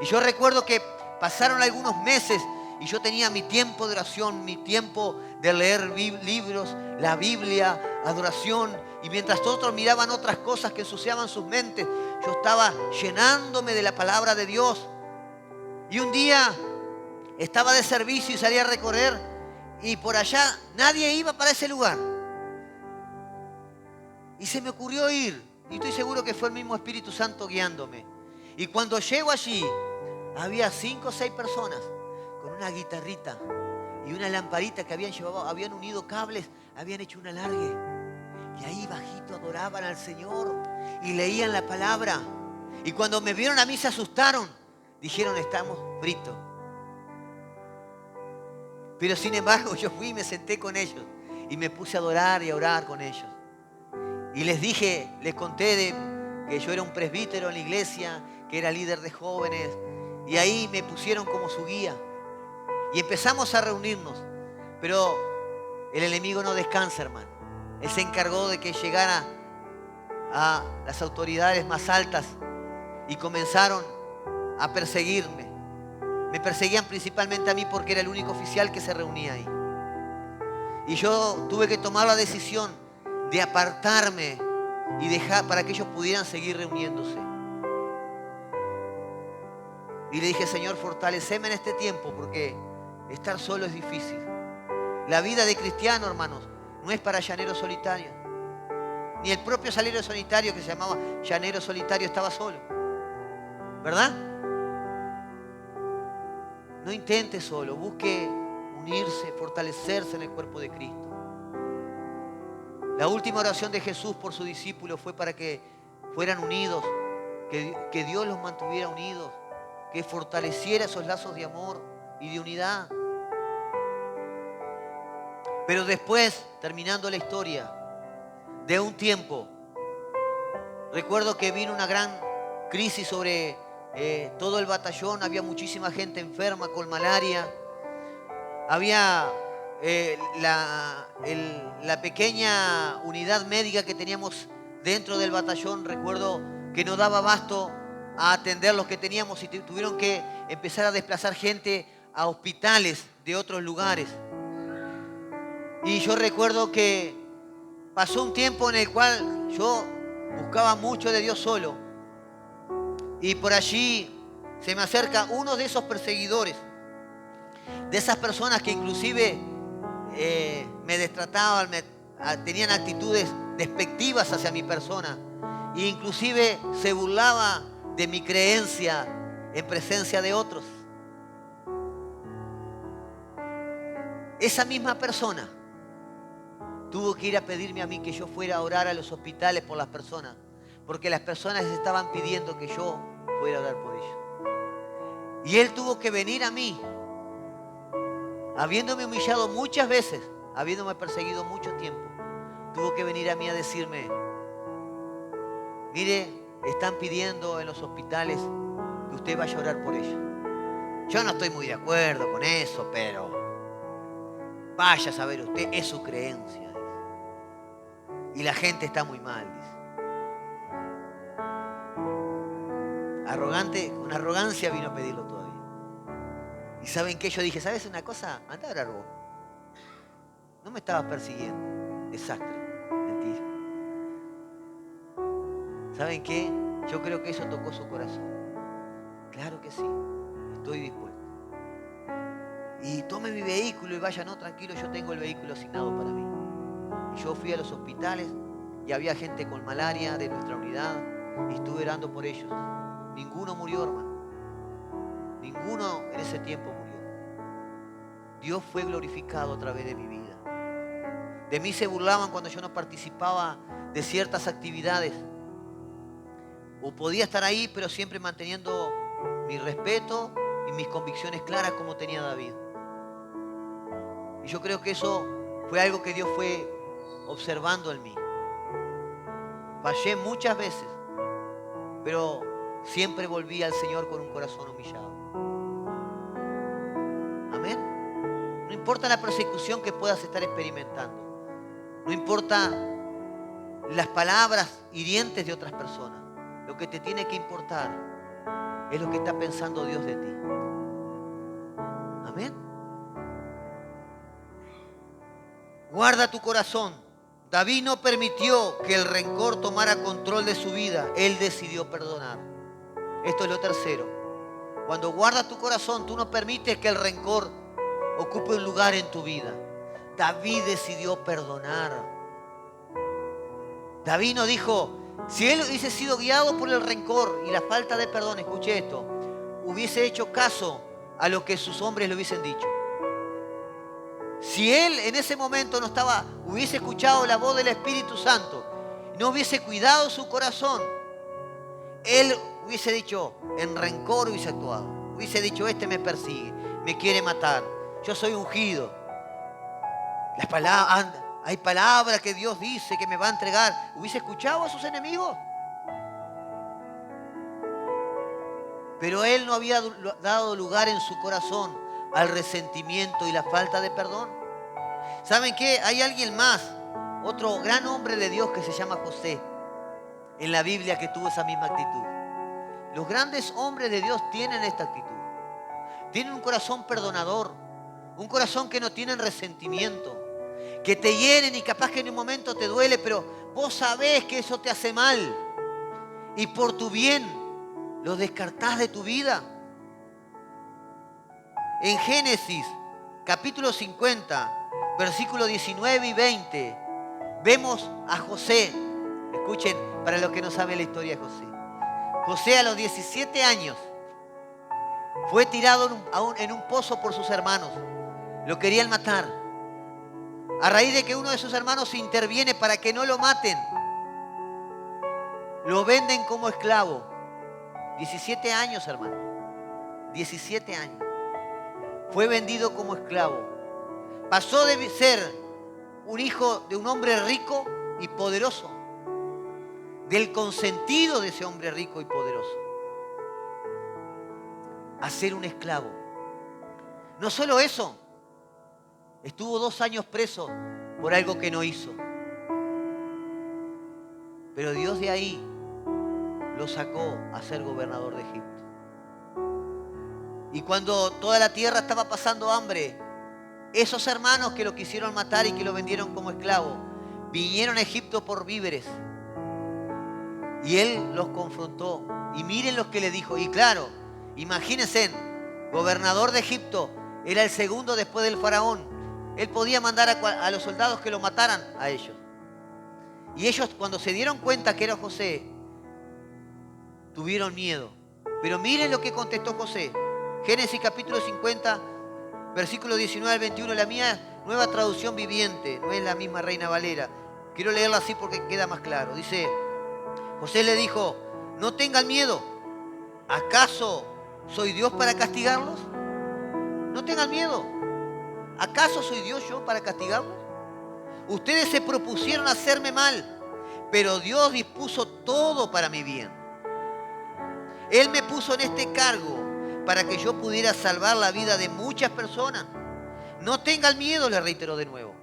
Y yo recuerdo que pasaron algunos meses y yo tenía mi tiempo de oración, mi tiempo de leer libros, la Biblia, adoración. Y mientras otros miraban otras cosas que ensuciaban sus mentes, yo estaba llenándome de la palabra de Dios. Y un día estaba de servicio y salí a recorrer y por allá nadie iba para ese lugar. Y se me ocurrió ir. Y estoy seguro que fue el mismo Espíritu Santo guiándome. Y cuando llego allí, había 5 o 6 personas con una guitarrita y una lamparita que habían llevado, habían unido cables, habían hecho un alargue. Y ahí bajito adoraban al Señor y leían la palabra. Y cuando me vieron a mí se asustaron. Dijeron: estamos fritos. Pero sin embargo yo fui y me senté con ellos. Y me puse a adorar y a orar con ellos. Y les conté que yo era un presbítero en la iglesia, que era líder de jóvenes. Y ahí me pusieron como su guía. Y empezamos a reunirnos. Pero el enemigo no descansa, hermano. Él se encargó de que llegara a las autoridades más altas y comenzaron a perseguirme. Me perseguían principalmente a mí porque era el único oficial que se reunía ahí. Y yo tuve que tomar la decisión de apartarme y dejar para que ellos pudieran seguir reuniéndose. Y le dije: Señor, fortaleceme en este tiempo porque estar solo es difícil. La vida de cristiano, hermanos, no es para llanero solitario. Ni el propio llanero solitario, que se llamaba llanero solitario, estaba solo. ¿Verdad? No intente solo, busque unirse, fortalecerse en el cuerpo de Cristo. La última oración de Jesús por sus discípulos fue para que fueran unidos, que Dios los mantuviera unidos, que fortaleciera esos lazos de amor y de unidad. Pero después, terminando la historia, de un tiempo, recuerdo que vino una gran crisis sobre todo el batallón. Había muchísima gente enferma con malaria. Había la pequeña unidad médica que teníamos dentro del batallón. Recuerdo que no daba abasto a atender los que teníamos y tuvieron que empezar a desplazar gente a hospitales de otros lugares. Y yo recuerdo que pasó un tiempo en el cual yo buscaba mucho de Dios solo. Y por allí se me acerca uno de esos perseguidores, de esas personas que inclusive me destrataban, tenían actitudes despectivas hacia mi persona. E inclusive se burlaba de mi creencia en presencia de otros. Esa misma persona tuvo que ir a pedirme a mí que yo fuera a orar a los hospitales por las personas, porque las personas estaban pidiendo que yo fuera a orar por ellos. Y él tuvo que venir a mí, habiéndome humillado muchas veces, habiéndome perseguido mucho tiempo. Tuvo que venir a mí a decirme: mire, están pidiendo en los hospitales que usted vaya a orar por ellos. Yo no estoy muy de acuerdo con eso, pero vaya a saber usted, es su creencia, dice. Y la gente está muy mal, dice. Arrogante, con arrogancia vino a pedirlo todavía. ¿Y saben qué? Yo dije, ¿sabes una cosa? Anda a orar vos. No me estabas persiguiendo. Desastre. Mentira. ¿Saben qué? Yo creo que eso tocó su corazón. Claro que sí. Estoy dispuesto. Y tome mi vehículo y vaya, no, tranquilo, yo tengo el vehículo asignado para mí. Y yo fui a los hospitales y había gente con malaria de nuestra unidad y estuve orando por ellos. Ninguno murió, hermano. Ninguno en ese tiempo murió. Dios fue glorificado a través de mi vida. De mí se burlaban cuando yo no participaba de ciertas actividades. O podía estar ahí, pero siempre manteniendo mi respeto y mis convicciones claras como tenía David. Y yo creo que eso fue algo que Dios fue observando en mí. Fallé muchas veces, pero siempre volví al Señor con un corazón humillado. Amén. No importa la persecución que puedas estar experimentando. No importa las palabras hirientes de otras personas. Lo que te tiene que importar es lo que está pensando Dios de ti. Amén. Guarda tu corazón. David no permitió que el rencor tomara control de su vida. Él decidió perdonar. Esto es lo tercero. Cuando guardas tu corazón, tú no permites que el rencor ocupe un lugar en tu vida. David decidió perdonar. David no dijo, si él hubiese sido guiado por el rencor y la falta de perdón, escuche esto, hubiese hecho caso a lo que sus hombres le hubiesen dicho. Si él en ese momento no estaba, hubiese escuchado la voz del Espíritu Santo, no hubiese cuidado su corazón, él hubiese dicho, en rencor hubiese actuado. Hubiese dicho, este me persigue, me quiere matar, yo soy ungido. Hay palabras que Dios dice que me va a entregar. ¿Hubiese escuchado a sus enemigos? Pero él no había dado lugar en su corazón al resentimiento y la falta de perdón. ¿Saben qué? Hay alguien más, otro gran hombre de Dios que se llama José, en la Biblia, que tuvo esa misma actitud. Los grandes hombres de Dios tienen esta actitud. Tienen un corazón perdonador, un corazón que no tiene resentimiento, que te hieren y capaz que en un momento te duele, pero vos sabés que eso te hace mal y por tu bien lo descartás de tu vida. En Génesis, capítulo 50, versículos 19 y 20, vemos a José. Escuchen, para los que no saben la historia de José. José a los 17 años fue tirado en un pozo por sus hermanos. Lo querían matar. A raíz de que uno de sus hermanos interviene para que no lo maten, lo venden como esclavo. 17 años, hermano. 17 años. Fue vendido como esclavo. Pasó de ser un hijo de un hombre rico y poderoso, del consentido de ese hombre rico y poderoso, a ser un esclavo. No solo eso, estuvo 2 años preso por algo que no hizo. Pero Dios de ahí lo sacó a ser gobernador de Egipto. Y cuando toda la tierra estaba pasando hambre, esos hermanos que lo quisieron matar y que lo vendieron como esclavo, vinieron a Egipto por víveres. Y él los confrontó. Y miren lo que le dijo. Y claro, imagínense, gobernador de Egipto, era el segundo después del faraón. Él podía mandar a los soldados que lo mataran a ellos. Y ellos, cuando se dieron cuenta que era José, tuvieron miedo. Pero miren lo que contestó José. Génesis capítulo 50, versículo 19 al 21. La mía Nueva Traducción Viviente, no es la misma Reina Valera. Quiero leerla así porque queda más claro. Dice, José le dijo, no tengan miedo. ¿Acaso soy Dios para castigarlos? No tengan miedo. ¿Acaso soy Dios yo para castigarlos? Ustedes se propusieron hacerme mal, pero Dios dispuso todo para mi bien. Él me puso en este cargo para que yo pudiera salvar la vida de muchas personas. No tengan miedo, les reitero de nuevo.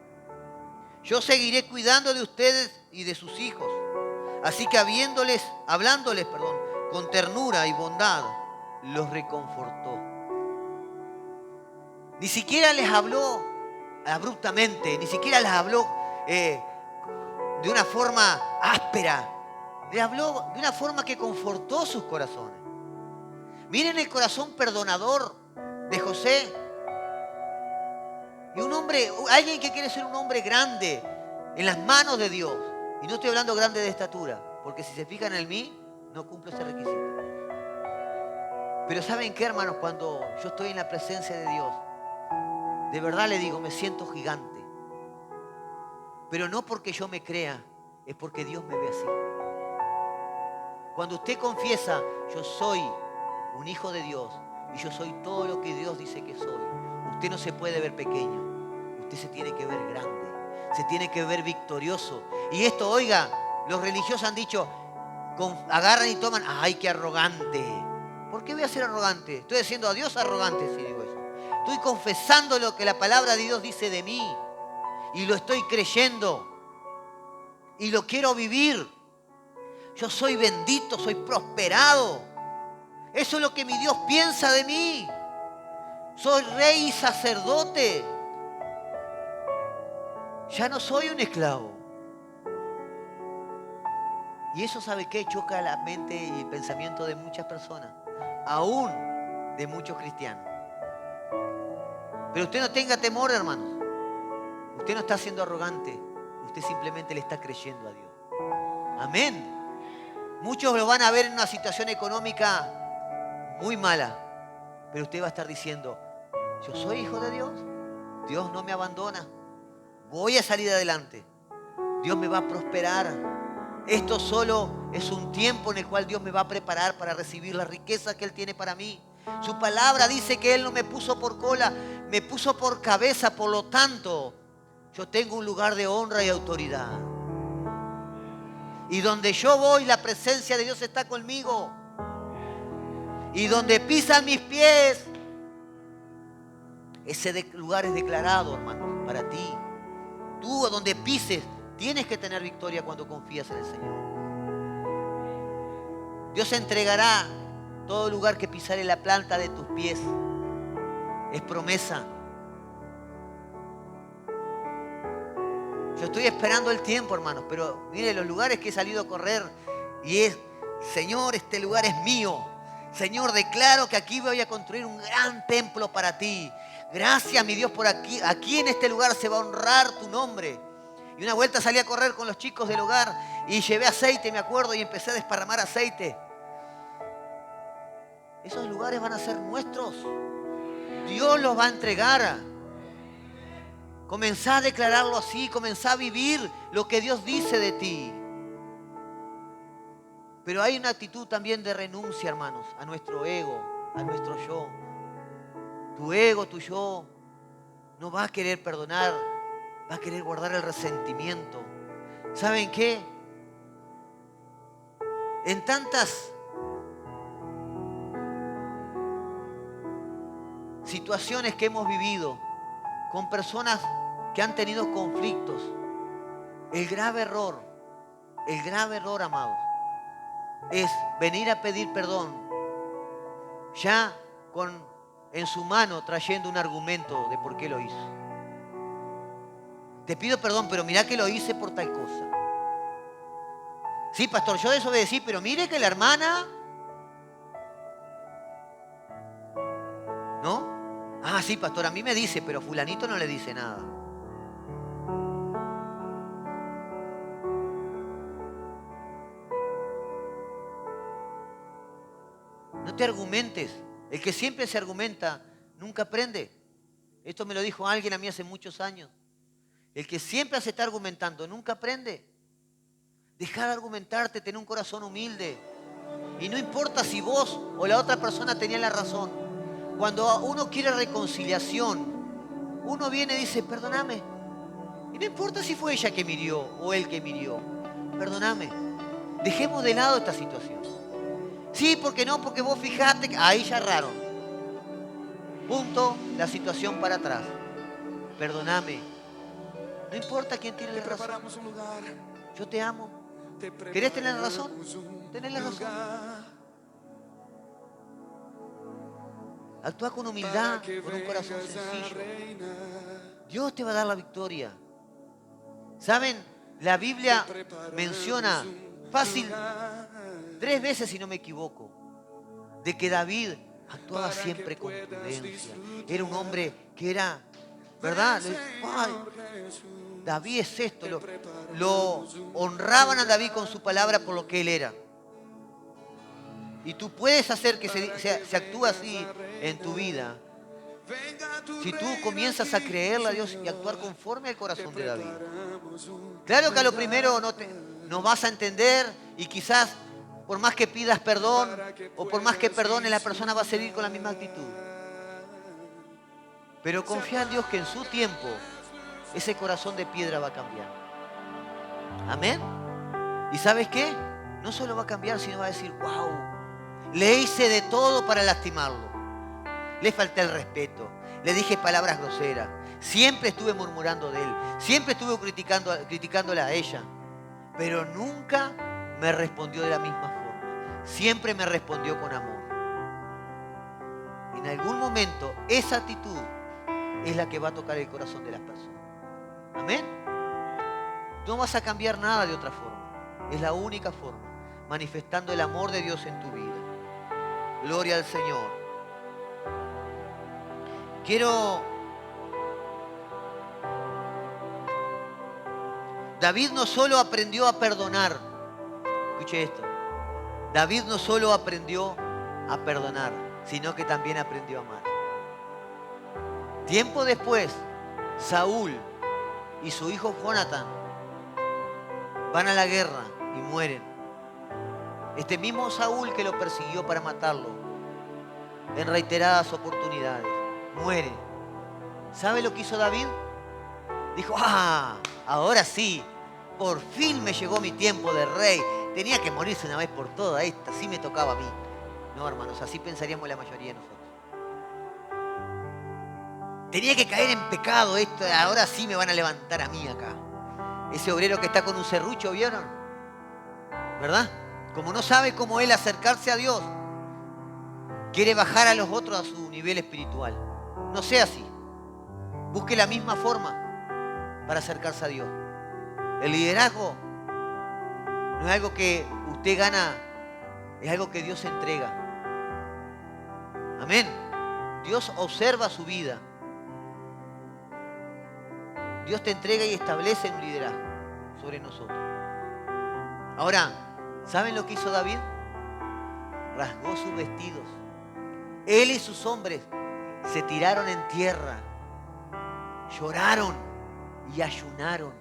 Yo seguiré cuidando de ustedes y de sus hijos. Así que hablándoles, con ternura y bondad, los reconfortó. Ni siquiera les habló abruptamente, ni siquiera les habló de una forma áspera. Les habló de una forma que confortó sus corazones. Miren el corazón perdonador de José. Y un hombre, alguien que quiere ser un hombre grande en las manos de Dios. Y no estoy hablando grande de estatura, porque si se fijan en mí, no cumplo ese requisito. Pero ¿saben qué, hermanos? Cuando yo estoy en la presencia de Dios, de verdad le digo, me siento gigante. Pero no porque yo me crea, es porque Dios me ve así. Cuando usted confiesa, yo soy un hijo de Dios y yo soy todo lo que Dios dice que soy, usted no se puede ver pequeño, usted se tiene que ver grande, se tiene que ver victorioso. Y esto, oiga, los religiosos han dicho, agarran y toman, ¡ay, qué arrogante! ¿Por qué voy a ser arrogante? Estoy haciendo a Dios arrogante si digo eso. Estoy confesando lo que la palabra de Dios dice de mí y lo estoy creyendo y lo quiero vivir. Yo soy bendito, soy prosperado. Eso es lo que mi Dios piensa de mí. Soy rey y sacerdote. Ya no soy un esclavo. Y eso, ¿sabe qué? Choca la mente y el pensamiento de muchas personas. Aún de muchos cristianos. Pero usted no tenga temor, hermanos. Usted no está siendo arrogante. Usted simplemente le está creyendo a Dios. Amén. Muchos lo van a ver en una situación económica muy mala. Pero usted va a estar diciendo, yo soy hijo de Dios. Dios no me abandona. Voy a salir adelante. Dios me va a prosperar. Esto solo es un tiempo en el cual Dios me va a preparar para recibir las riquezas que Él tiene para mí. Su palabra dice que Él no me puso por cola, me puso por cabeza. Por lo tanto, yo tengo un lugar de honra y autoridad. Y donde yo voy, la presencia de Dios está conmigo. Y donde pisan mis pies, ese lugar es declarado, hermano, para ti. Tú, a donde pises, tienes que tener victoria cuando confías en el Señor. Dios entregará todo lugar que pisare la planta de tus pies. Es promesa. Yo estoy esperando el tiempo, hermanos, pero mire los lugares que he salido a correr y es, Señor, este lugar es mío. Señor, declaro que aquí voy a construir un gran templo para ti. Gracias, mi Dios, por aquí. Aquí en este lugar se va a honrar tu nombre. Y una vuelta salí a correr con los chicos del hogar y llevé aceite, me acuerdo, y empecé a desparramar aceite. Esos lugares van a ser nuestros. Dios los va a entregar. Comenzá a declararlo así, comenzá a vivir lo que Dios dice de ti. Pero hay una actitud también de renuncia, hermanos, a nuestro ego, a nuestro yo. Tu ego, tu yo, no va a querer perdonar, va a querer guardar el resentimiento. ¿Saben qué? En tantas situaciones que hemos vivido con personas que han tenido conflictos, el grave error, amados, es venir a pedir perdón ya en su mano trayendo un argumento de por qué lo hizo. Te pido perdón, pero mirá que lo hice por tal cosa. Sí, pastor, yo desobedecí, pero mire que la hermana... ¿No? Ah, sí, pastor, a mí me dice, pero fulanito no le dice nada. No te argumentes. El que siempre se argumenta nunca aprende. Esto me lo dijo alguien a mí hace muchos años. El que siempre se está argumentando nunca aprende. Deja de argumentarte, ten un corazón humilde. Y no importa si vos o la otra persona tenían la razón. Cuando uno quiere reconciliación, uno viene y dice, perdóname. Y no importa si fue ella que me hirió o él que me hirió. Perdóname. Dejemos de lado esta situación. Sí, porque no, porque vos fijate que ahí ya erraron. Punto, la situación para atrás. Perdóname. No importa quién tiene la razón. Yo te amo. ¿Querés tener razón? Tenés la razón. Actúa con humildad, con un corazón sencillo. Dios te va a dar la victoria. ¿Saben? La Biblia menciona fácil 3 veces, si no me equivoco, de que David actuaba siempre con prudencia. Era un hombre que era, ¿verdad? Ay, David es esto. Lo honraban a David con su palabra por lo que él era. Y tú puedes hacer que se actúe así en tu vida. Si tú comienzas a creerle a Dios y actuar conforme al corazón de David. Claro que a lo primero no vas a entender y quizás por más que pidas perdón o por más que perdones, la persona va a seguir con la misma actitud. Pero confía en Dios que en su tiempo ese corazón de piedra va a cambiar. Amén. ¿Y sabes qué? No solo va a cambiar, sino va a decir, wow, le hice de todo para lastimarlo. Le falté el respeto, le dije palabras groseras, siempre estuve murmurando de él, siempre estuve criticándola a ella, pero nunca me respondió de la misma forma, siempre me respondió con amor. En algún momento esa actitud es la que va a tocar el corazón de las personas. Amén. No vas a cambiar nada de otra forma, es la única forma, manifestando el amor de Dios en tu vida. Gloria al Señor. David no solo aprendió a perdonar, escuche esto, David no solo aprendió a perdonar, sino que también aprendió a amar. Tiempo después, Saúl y su hijo Jonatán van a la guerra y mueren. Este mismo Saúl que lo persiguió para matarlo en reiteradas oportunidades, muere. ¿Sabe lo que hizo David? Dijo, ahora sí, por fin me llegó mi tiempo de rey. Tenía que morirse una vez por todas, esta sí me tocaba a mí. No, hermanos, así pensaríamos la mayoría de nosotros. Tenía que caer en pecado esto, ahora sí me van a levantar a mí acá. Ese obrero que está con un serrucho, ¿vieron? ¿Verdad? Como no sabe cómo él acercarse a Dios, quiere bajar a los otros a su nivel espiritual. No sea así. Busque la misma forma para acercarse a Dios. El liderazgo no es algo que usted gana, es algo que Dios entrega. Amén. Dios observa su vida. Dios te entrega y establece un liderazgo sobre nosotros. Ahora, ¿saben lo que hizo David? Rasgó sus vestidos. Él y sus hombres se tiraron en tierra, lloraron y ayunaron.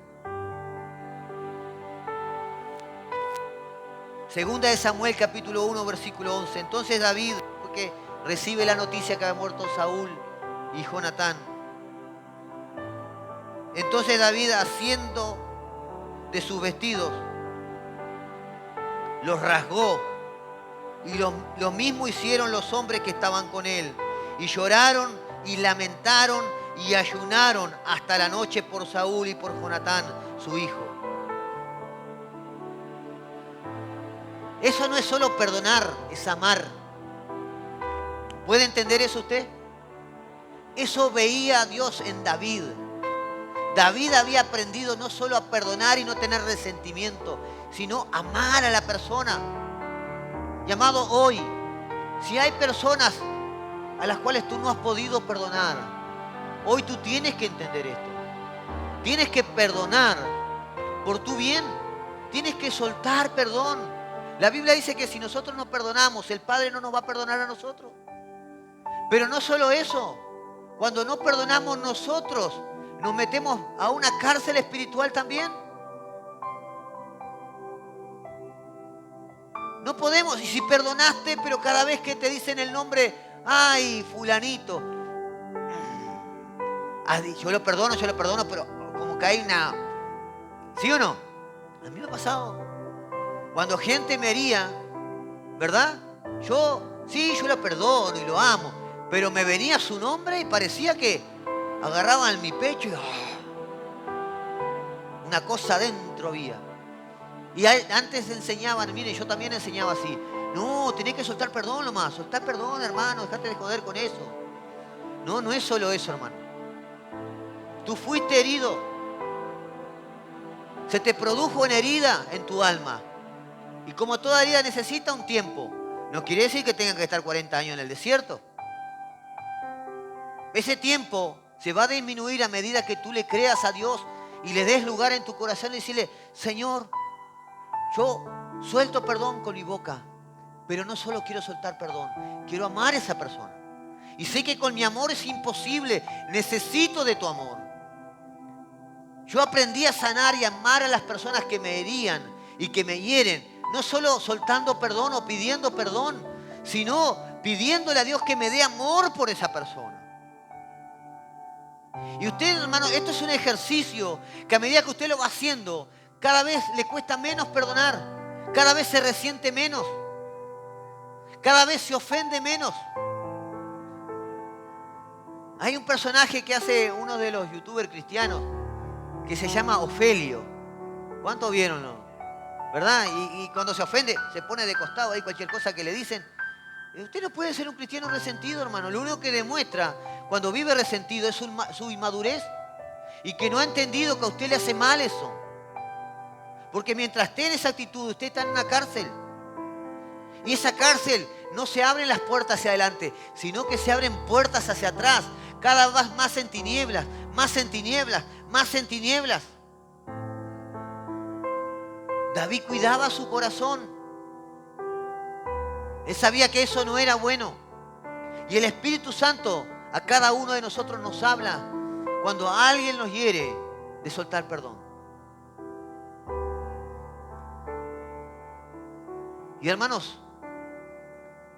Segunda de Samuel, capítulo 1, versículo 11. Entonces David, porque recibe la noticia que había muerto Saúl y Jonatán. Entonces David, haciendo de sus vestidos, los rasgó. Y lo mismo hicieron los hombres que estaban con él. Y lloraron y lamentaron y ayunaron hasta la noche por Saúl y por Jonatán, su hijo. Eso no es solo perdonar, es amar. ¿Puede entender eso usted? Eso veía a Dios en David. David había aprendido no solo a perdonar y no tener resentimiento, sino amar a la persona. Llamado hoy, si hay personas a las cuales tú no has podido perdonar, hoy tú tienes que entender esto. Tienes que perdonar por tu bien. Tienes que soltar perdón. La Biblia dice que si nosotros no perdonamos, el Padre no nos va a perdonar a nosotros. Pero no solo eso. cuando no perdonamos nosotros, nos metemos a una cárcel espiritual también. No podemos, y si perdonaste, pero cada vez que te dicen el nombre, ay, fulanito, yo lo perdono, pero como que hay una... ¿Sí o no? A mí me ha pasado. Cuando gente me hería, ¿verdad? Yo lo perdono y lo amo, pero me venía su nombre y parecía que agarraban mi pecho y una cosa adentro había. Y antes enseñaban, mire, yo también enseñaba así. No, tenés que soltar perdón nomás. Soltar perdón, hermano, dejate de joder con eso. No, no es solo eso, hermano. Tú fuiste herido. Se te produjo una herida en tu alma. Y como toda herida necesita un tiempo. No quiere decir que tengan que estar 40 años en el desierto. Ese tiempo se va a disminuir a medida que tú le creas a Dios y le des lugar en tu corazón y decirle, Señor, yo suelto perdón con mi boca, pero no solo quiero soltar perdón, quiero amar a esa persona. Y sé que con mi amor es imposible, necesito de tu amor. Yo aprendí a sanar y amar a las personas que me herían y que me hieren, no solo soltando perdón o pidiendo perdón, sino pidiéndole a Dios que me dé amor por esa persona. Y usted, hermano, esto es un ejercicio que a medida que usted lo va haciendo, cada vez le cuesta menos perdonar. Cada vez se resiente menos. Cada vez se ofende menos. Hay un personaje que hace uno de los youtubers cristianos que se llama Ofelio. ¿Cuántos vieron? ¿Verdad? Y cuando se ofende, se pone de costado ahí cualquier cosa que le dicen. Usted no puede ser un cristiano resentido, hermano. Lo único que demuestra cuando vive resentido es su inmadurez y que no ha entendido que a usted le hace mal eso. Porque mientras esté en esa actitud, usted está en una cárcel. Y esa cárcel no se abren las puertas hacia adelante, sino que se abren puertas hacia atrás. Cada vez más en tinieblas, más en tinieblas, más en tinieblas. David cuidaba su corazón. Él sabía que eso no era bueno. Y el Espíritu Santo a cada uno de nosotros nos habla cuando alguien nos hiere de soltar perdón. Y hermanos,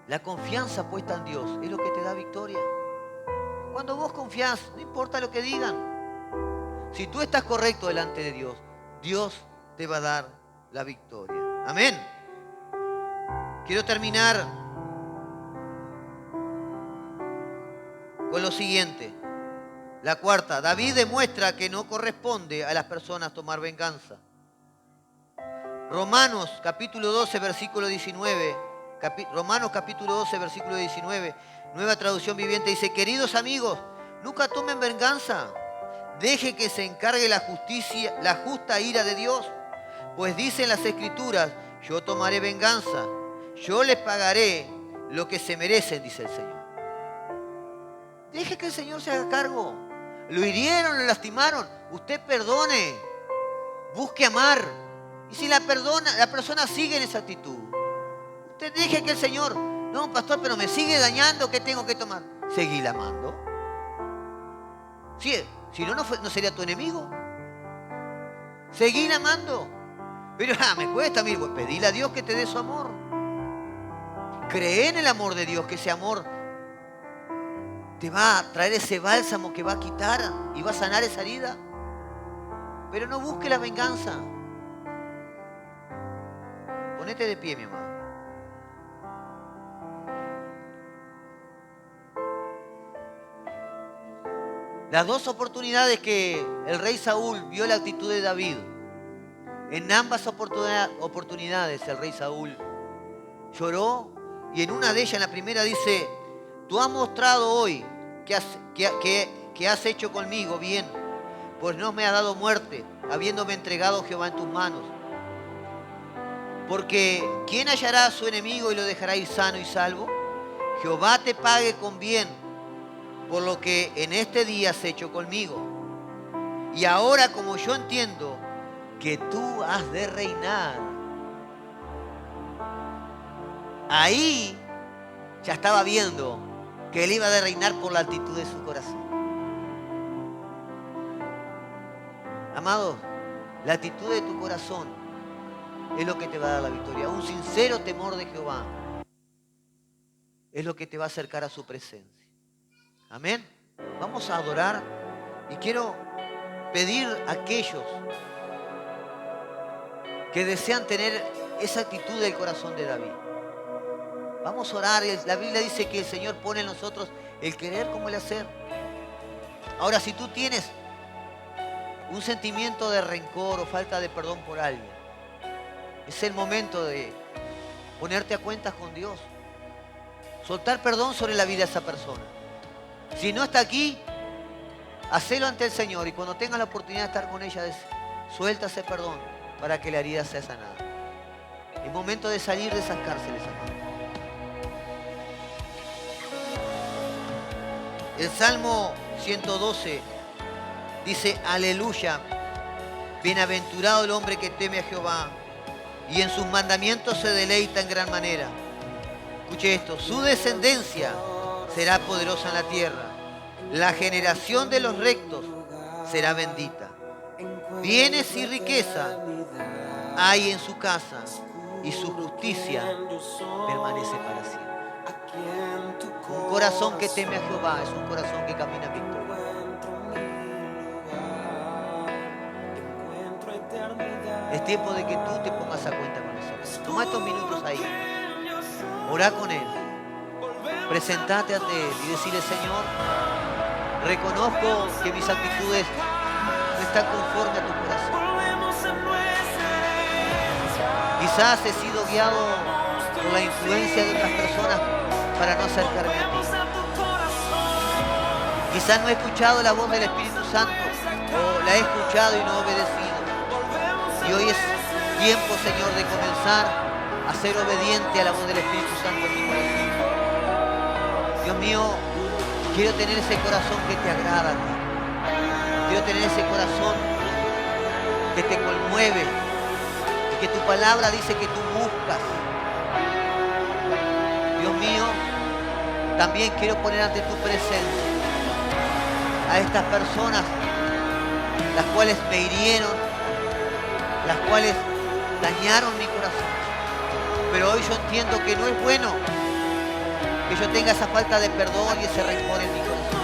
la confianza puesta en Dios es lo que te da victoria. Cuando vos confías, no importa lo que digan. Si tú estás correcto delante de Dios, Dios te va a dar la victoria. Amén. Quiero terminar con lo siguiente. La cuarta, David demuestra que no corresponde a las personas tomar venganza. Romanos capítulo 12, versículo 19. Romanos capítulo 12, versículo 19. Nueva traducción viviente dice, queridos amigos, nunca tomen venganza. Deje que se encargue la justicia, la justa ira de Dios. Pues dicen las Escrituras, yo tomaré venganza. Yo les pagaré lo que se merecen, dice el Señor. Deje que el Señor se haga cargo. Lo hirieron, lo lastimaron. Usted perdone. Busque amar. Y si la persona sigue en esa actitud, usted deje que el Señor, no, pastor, pero me sigue dañando, ¿qué tengo que tomar? Seguir amando. Si no, no sería tu enemigo. Seguir amando. Pero me cuesta, amigo, pues pedirle a Dios que te dé su amor. Cree en el amor de Dios, que ese amor te va a traer ese bálsamo que va a quitar y va a sanar esa herida. Pero no busque la venganza. Ponete de pie, mi amado. Las dos oportunidades que el rey Saúl vio la actitud de David, en ambas oportunidades el rey Saúl lloró, y en una de ellas, en la primera, dice, tú has mostrado hoy que has hecho conmigo bien, pues no me has dado muerte, habiéndome entregado Jehová en tus manos. Porque ¿quién hallará a su enemigo y lo dejará ir sano y salvo? Jehová te pague con bien por lo que en este día has hecho conmigo. Y ahora, como yo entiendo que tú has de reinar. Ahí ya estaba viendo que Él iba a reinar por la actitud de su corazón. Amado, la actitud de tu corazón es lo que te va a dar la victoria. Un sincero temor de Jehová es lo que te va a acercar a su presencia. Amén. Vamos a adorar y quiero pedir a aquellos que desean tener esa actitud del corazón de David. Vamos a orar. La Biblia dice que el Señor pone en nosotros el querer como el hacer. Ahora, si tú tienes un sentimiento de rencor o falta de perdón por alguien, es el momento de ponerte a cuentas con Dios. Soltar perdón sobre la vida de esa persona. Si no está aquí, hacelo ante el Señor y cuando tengas la oportunidad de estar con ella, suelta ese perdón para que la herida sea sanada. Es momento de salir de esas cárceles, amado. El Salmo 112 dice: aleluya, bienaventurado el hombre que teme a Jehová y en sus mandamientos se deleita en gran manera. Escuche esto: su descendencia será poderosa en la tierra, la generación de los rectos será bendita. Bienes y riqueza hay en su casa y su justicia permanece para siempre. Un corazón que teme a Jehová es un corazón que camina en victoria. Es tiempo de que tú te pongas a cuenta con nosotros. Toma estos minutos ahí. Orá con Él. Presentate ante Él y decirle: Señor, reconozco que mis actitudes no están conformes a tu corazón. Quizás he sido guiado por la influencia de otras personas para no acercarme a ti. Quizás no he escuchado la voz del Espíritu Santo o la he escuchado y no he obedecido. Y hoy es tiempo, Señor, de comenzar a ser obediente a la voz del Espíritu Santo en mi corazón. Dios mío, quiero tener ese corazón que te agrada a ti. Quiero tener ese corazón que te conmueve y que tu palabra dice que tú buscas. Dios mío, también quiero poner ante tu presencia a estas personas las cuales me hirieron, las cuales dañaron mi corazón. Pero hoy yo entiendo que no es bueno que yo tenga esa falta de perdón y ese rencor en mi corazón.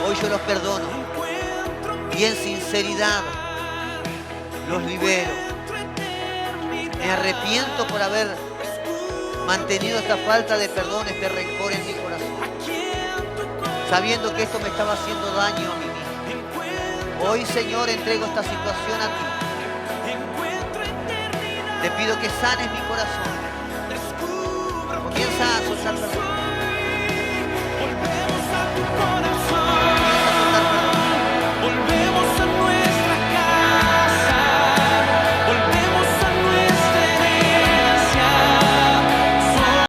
Hoy yo los perdono y en sinceridad los libero. Me arrepiento por haber mantenido esta falta de perdón, este rencor en mi corazón, sabiendo que esto me estaba haciendo daño a mí mismo. Hoy, Señor, entrego esta situación a ti. Te pido que sanes mi corazón. Comienza a soltar perdón.